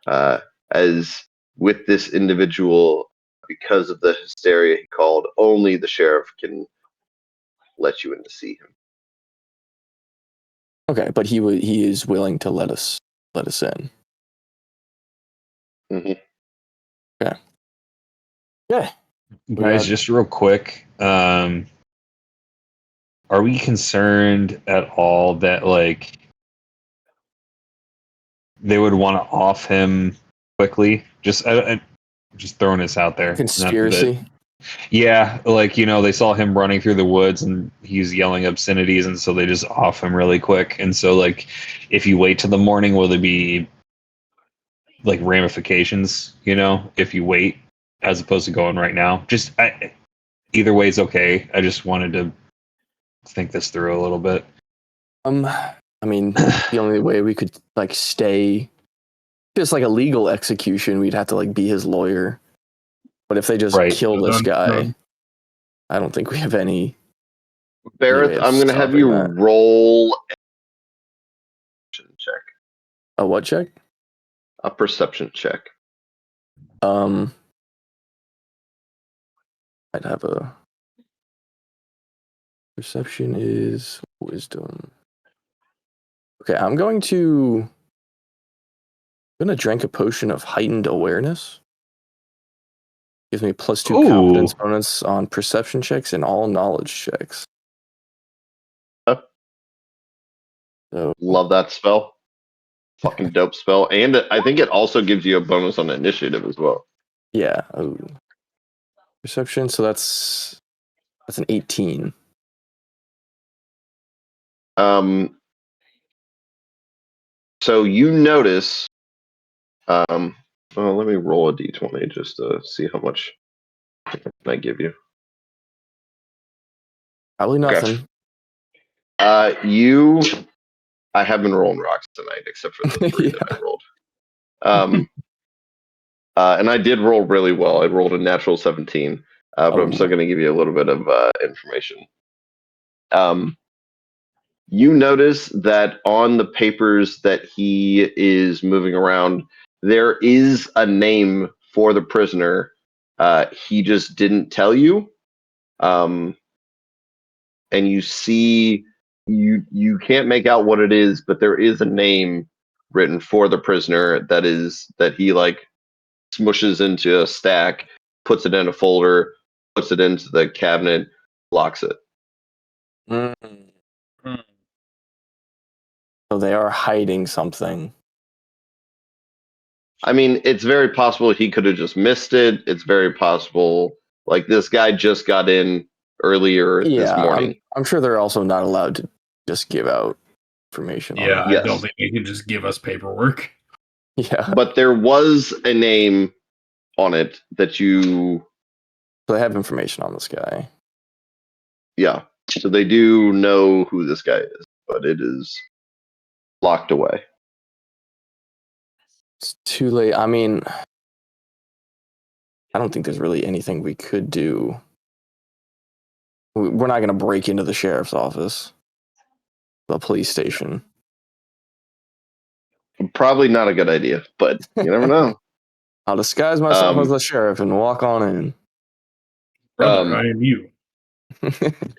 A: As with this individual, because of the hysteria he called, only the sheriff can let you in to see him."
E: Okay, but he is willing to let us in.
A: Mhm.
E: Okay. Yeah.
C: Guys, just real quick, are we concerned at all that like they would want to off him quickly? Just just throwing this out there. Not
E: Conspiracy.
C: that- yeah, like they saw him running through the woods and he's yelling obscenities, and so they just off him really quick. And so like, if you wait till the morning, will there be like ramifications? If you wait as opposed to going right now. Either way is okay. I just wanted to think this through a little bit.
E: I mean, the only way we could like stay just like a legal execution, we'd have to like be his lawyer. But if they just
C: Right.
E: kill this guy,
D: Done.
E: I don't think we have any.
A: Barrett,
E: Anyway,
A: I'm going to have
E: stopping
A: you
E: that.
A: roll a perception check.
E: A what check?
A: A perception check.
E: I'd have a perception is wisdom. Okay, I'm gonna drink a potion of heightened awareness. Gives me +2
C: Ooh.
E: confidence bonus on perception checks and all knowledge checks.
A: Huh?
E: So
A: Love that spell. Fucking dope spell. And I think it also gives you a bonus on initiative as well.
E: yeah, perception. So that's an 18.
A: So you notice. Well, let me roll a d20 just to see how much I give you.
E: Probably nothing.
A: I have been rolling rocks tonight, except for the 3 that I rolled. And I did roll really well. I rolled a natural 17, but I'm still going to give you a little bit of information. You notice that on the papers that he is moving around, there is a name for the prisoner. He just didn't tell you. And you see, you can't make out what it is, but there is a name written for the prisoner that he like smushes into a stack, puts it in a folder, puts it into the cabinet, locks it.
E: Mm. So they are hiding something.
A: I mean, it's very possible he could have just missed it. It's very possible, like this guy just got in earlier this morning.
E: I'm sure they're also not allowed to just give out information.
D: Yeah,
E: on
D: I
A: Yes.
D: don't think you can just give us paperwork.
E: it. Yeah.
A: But there was a name on it that you,
E: So they have information on this guy.
A: yeah. So they do know who this guy is, but it is locked away.
E: It's too late. I mean, I don't think there's really anything we could do. We're not going to break into the sheriff's office, the police station.
A: Probably not a good idea, but you never know.
E: I'll disguise myself as the sheriff and walk on in.
D: Brother, I am you.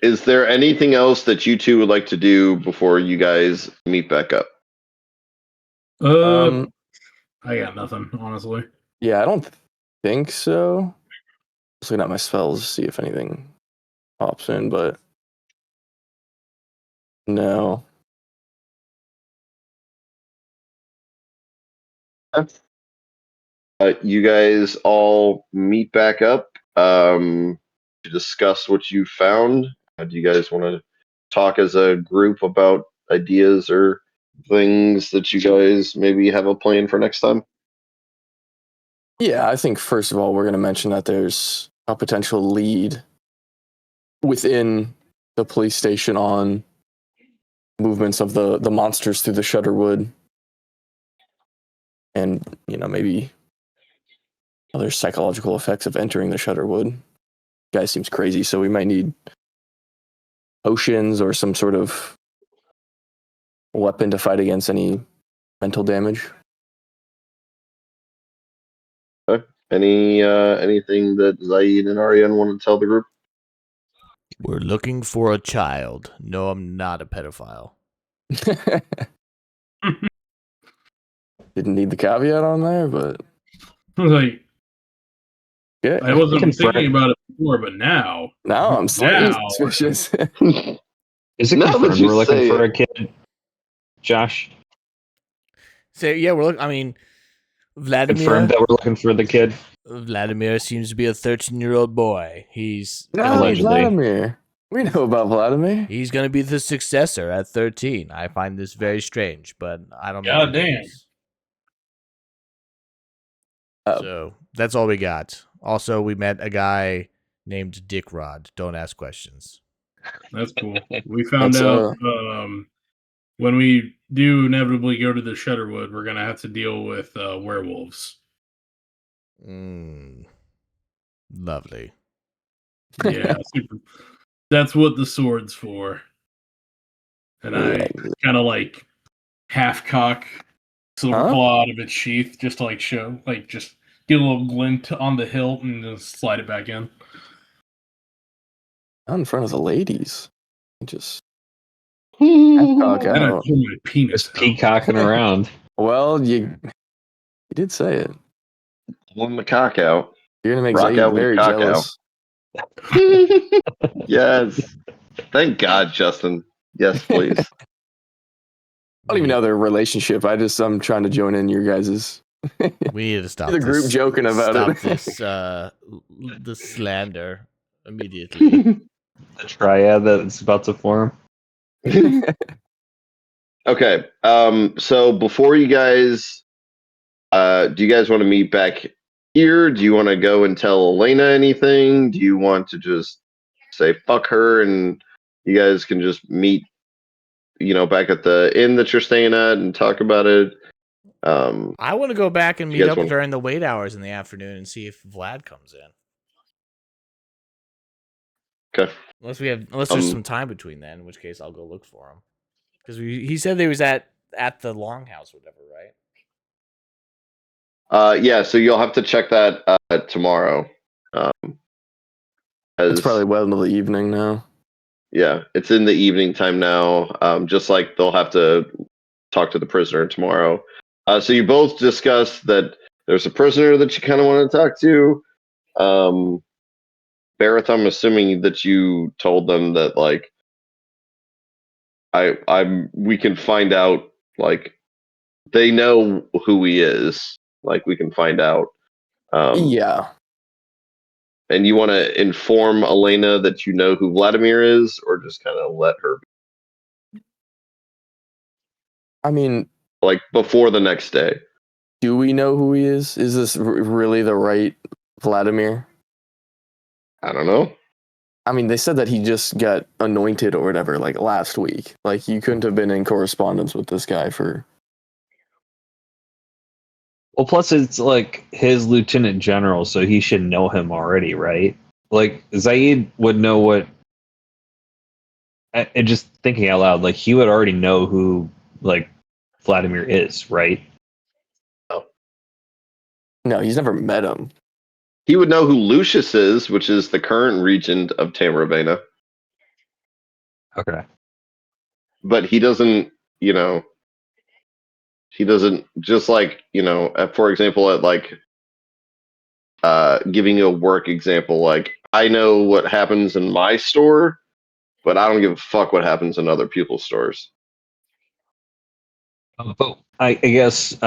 A: Is there anything else that you two would like to do before you guys meet back up?
D: I got nothing, honestly.
E: Yeah, I don't think so. Just looking at my spells to see if anything pops in, but no.
A: You guys all meet back up to discuss what you found. Do you guys want to talk as a group about ideas or things that you guys maybe have a plan for next time?
E: Yeah, I think first of all, we're going to mention that there's a potential lead within the police station on movements of the monsters through the Shudderwood. And, maybe other psychological effects of entering the Shudderwood. Guy seems crazy, so we might need potions or some sort of weapon to fight against any mental damage.
A: Anything that Zaid and Aryan want to tell the group?
B: We're looking for a child. No, I'm not a pedophile.
E: Didn't need the caveat on there, but
D: I was like,
E: yeah.
D: I wasn't thinking about it before, but now.
E: Now I'm slightly
D: Now.
E: suspicious.
C: Is it
A: Now that
C: confirmed
A: you
C: we're looking
A: say
C: for
A: it.
C: a kid, Josh?
B: So yeah, we're looking. I mean,
C: Confirmed that we're looking for the kid?
B: Vladimir seems to be a 13-year-old boy. He's
E: No,
C: Allegedly.
E: Vladimir. We know about Vladimir.
B: He's going to be the successor at 13. I find this very strange, but I don't know.
D: God damn.
B: So that's all we got. Also, we met a guy named Deac Rod. Don't ask questions.
D: That's cool. We found
E: That's,
D: out when we do inevitably go to the Shudderwood, we're going to have to deal with werewolves.
B: Lovely.
D: Yeah, super. That's what the sword's for. And I kind of like half cock silver claw out of its sheath just to like show, like just get a little glint on the hilt and just slide it back in.
E: Not in front of the ladies. Just
D: And I
E: out.
D: pull my penis
C: Just
D: out.
C: peacocking around.
E: Well, you did say it.
A: Pulling the cock out.
E: You're gonna make
A: Rock
E: Zaid
A: out with
E: very
A: cock
E: jealous.
A: Yes. Thank God, Justin. Yes, please.
E: I don't even know their relationship. I'm trying to join in your guys's.
B: We need to stop
E: The group
B: this,
E: joking about
B: stop
E: it.
B: this slander immediately.
C: The triad that's about to form.
A: Okay. So before you guys, do you guys want to meet back here? Do you want to go and tell Elena anything? Do you want to just say fuck her and you guys can just meet, back at the inn that you're staying at and talk about it?
B: I want to go back and
A: You
B: meet
A: guys
B: up
A: want-
B: during the wait hours in the afternoon and see if Vlad comes in.
A: Okay.
B: Unless there's some time between then, in which case I'll go look for him. Because he said they was at the Longhouse or whatever, right?
A: Yeah, so you'll have to check that tomorrow.
E: It's probably well into the evening now.
A: Yeah, it's in the evening time now. Just like they'll have to talk to the prisoner tomorrow. So you both discussed that there's a prisoner that you kind of want to talk to. Barrett, I'm assuming that you told them that like we can find out, like they know who he is. Like we can find out.
E: Yeah.
A: And you want to inform Elena that you know who Vladimir is, or just kind of let her
E: I mean,
A: like before the next day?
E: do we know who he is? Is this really the right Vladimir?
A: I don't know.
E: I mean, they said that he just got anointed or whatever, like last week. Like, you couldn't have been in correspondence with this guy for.
C: Well, plus it's like his lieutenant general, so he should know him already, right? Like Zaid would know what. And just thinking out loud, like he would already know who like Vladimir is, right?
E: No, he's never met him.
A: He would know who Lucius is, which is the current regent of Tamravena.
C: Okay.
A: But he doesn't, he doesn't just like, for example, at like giving you a work example, like I know what happens in my store, but I don't give a fuck what happens in other people's stores.
C: But I guess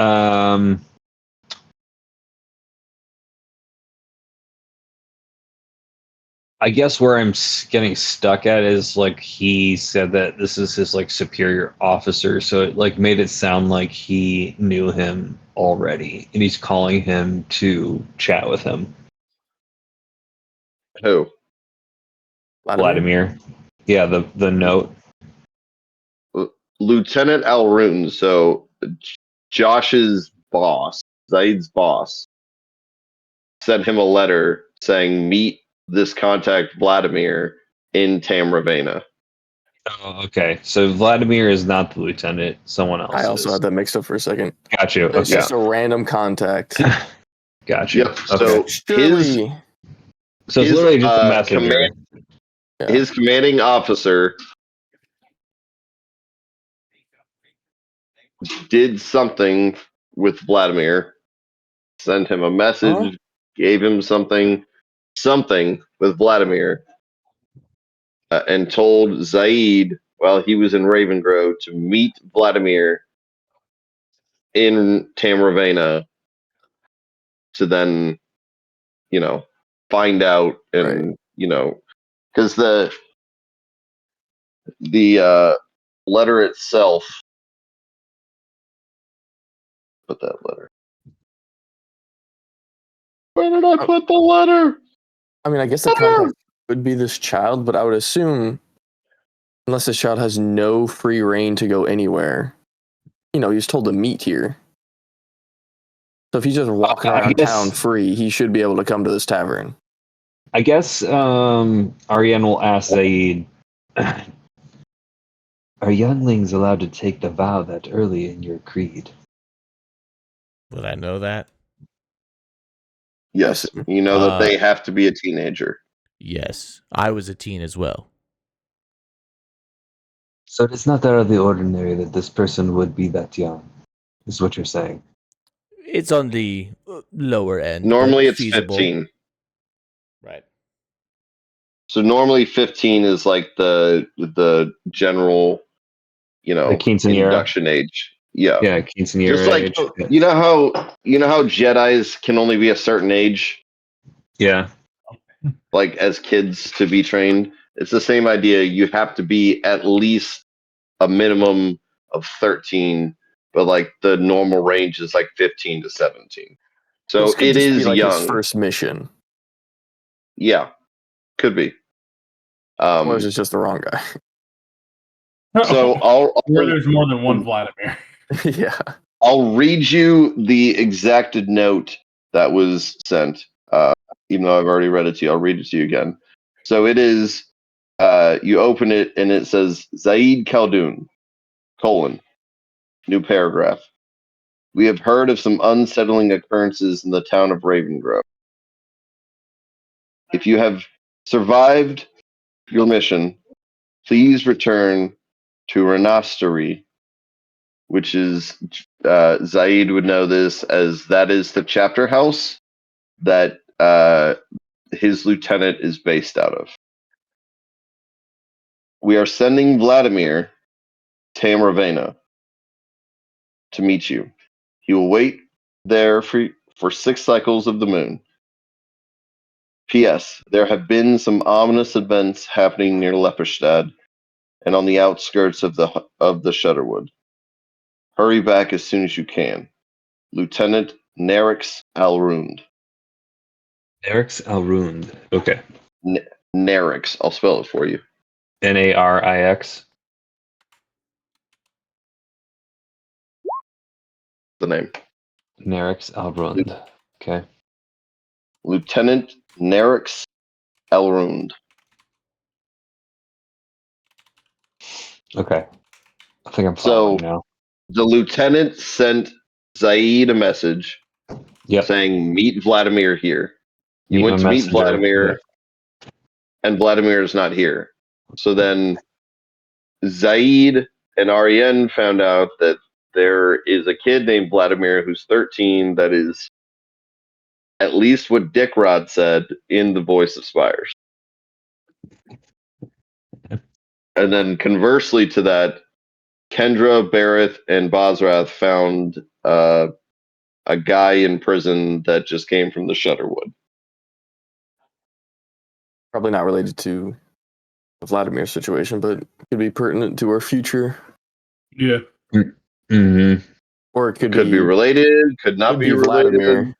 C: I guess where I'm getting stuck at is like he said that this is his like superior officer, so it like made it sound like he knew him already, and he's calling him to chat with him.
A: Who?
C: Vladimir. Yeah, the note.
A: Lieutenant Alroon, so Josh's boss, Zaid's boss, sent him a letter saying, meet this contact Vladimir in Tamravena.
C: Oh, okay. So Vladimir is not the lieutenant. Someone else
E: I also
C: is.
E: had that mixed up for a second.
C: Got you.
E: It's
C: Okay.
E: just a random contact.
C: Got you.
A: Yep.
C: Okay.
A: So
E: Surely,
C: So it's
A: his,
C: literally just a messenger.
E: yeah.
A: his commanding officer did something with Vladimir, sent him a message,
E: Huh?
A: gave him something with Vladimir, and told Zaid while he was in Ravengrove to meet Vladimir in Tamravena to then, find out and, because the letter itself, put that letter. Where did I put the letter?
E: I mean, I guess the contact would be this child, but I would assume, unless this child has no free reign to go anywhere, he's told to meet here. So if he's just walking
C: I
E: around
C: guess-
E: town free, he should be able to come to this tavern.
C: I guess Ariane will ask Zaid, are younglings allowed to take the vow that early in your creed?
B: Would I know that?
A: Yes, you know that they have to be a teenager.
B: Yes, I was a teen as well.
C: So it is not out of the ordinary that this person would be that young, is what you're saying.
B: It's on the lower end.
A: Normally
B: but
A: it's
B: feasible.
A: 15.
B: Right.
A: So normally 15 is like the general,
C: The quinceañera.
A: induction age. Yeah.
C: Yeah, quinceañera
A: Just like
C: age.
A: you know how Jedis can only be a certain age,
C: Yeah.
A: like as kids to be trained. It's the same idea. You have to be at least a minimum of 13, but like the normal range is like 15 to 17. So
E: This could
A: it
E: just
A: is
E: be like
A: young.
E: his first mission,
A: Yeah, could be.
E: or is it just the wrong guy?
A: So I'll
D: Where there's more than one Vladimir.
E: Yeah.
A: I'll read you the exacted note that was sent. Even though I've already read it to you, I'll read it to you again. So it is, you open it and it says, Zaid Khaldun, new paragraph. We have heard of some unsettling occurrences in the town of Ravengrove. If you have survived your mission, please return to Renasteri, which is, Zaid would know this as that is the chapter house that his lieutenant is based out of. We are sending Vladimir Tamravena to meet you. He will wait there for 6 cycles of the moon. P.S. There have been some ominous events happening near Lepperstad and on the outskirts of the Shutterwood. Hurry back as soon as you can. Lieutenant Nerix Alrund.
C: Nerix Alrund. Okay.
A: Nerix. I'll spell it for you.
C: Narix.
A: The name.
C: Nerix Alrund. Okay.
A: Lieutenant Nerix Alrund.
C: Okay. I think I'm following now.
A: The lieutenant sent Zaid a message
C: Yep.
A: saying, meet Vladimir here. He
C: Meet
A: went
C: my
A: to meet
C: messenger.
A: Vladimir, and Vladimir is not here. So then Zaid and Ariane found out that there is a kid named Vladimir who's 13 that is at least what Deac Rod said in the voice of Spires. And then conversely to that, Kendra, Barrett, and Bosrath found a guy in prison that just came from the Shutterwood.
E: Probably not related to the Vladimir situation, but could be pertinent to our future.
D: Yeah.
C: Mm-hmm.
E: Or it could
A: Could be related, could not
E: could
A: be
E: be
A: related.
E: Vladimir.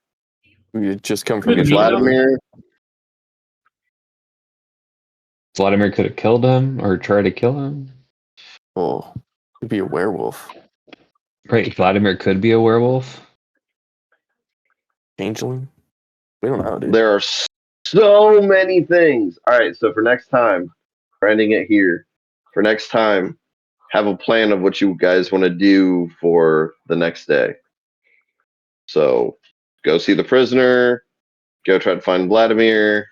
E: We just come from
D: Could
A: Could
D: be
E: different.
A: Vladimir.
C: Vladimir could have killed him or tried to kill him.
E: Oh, could be a werewolf.
C: Right, Vladimir could be a werewolf.
E: Changeling? We don't know, dude.
A: There are so many things. All right, so for next time, we're ending it here. For next time, have a plan of what you guys want to do for the next day. So go see the prisoner, go try to find Vladimir,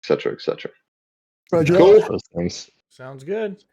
A: etc., etc.
E: Roger.
A: Cool.
C: Those things.
B: Sounds good.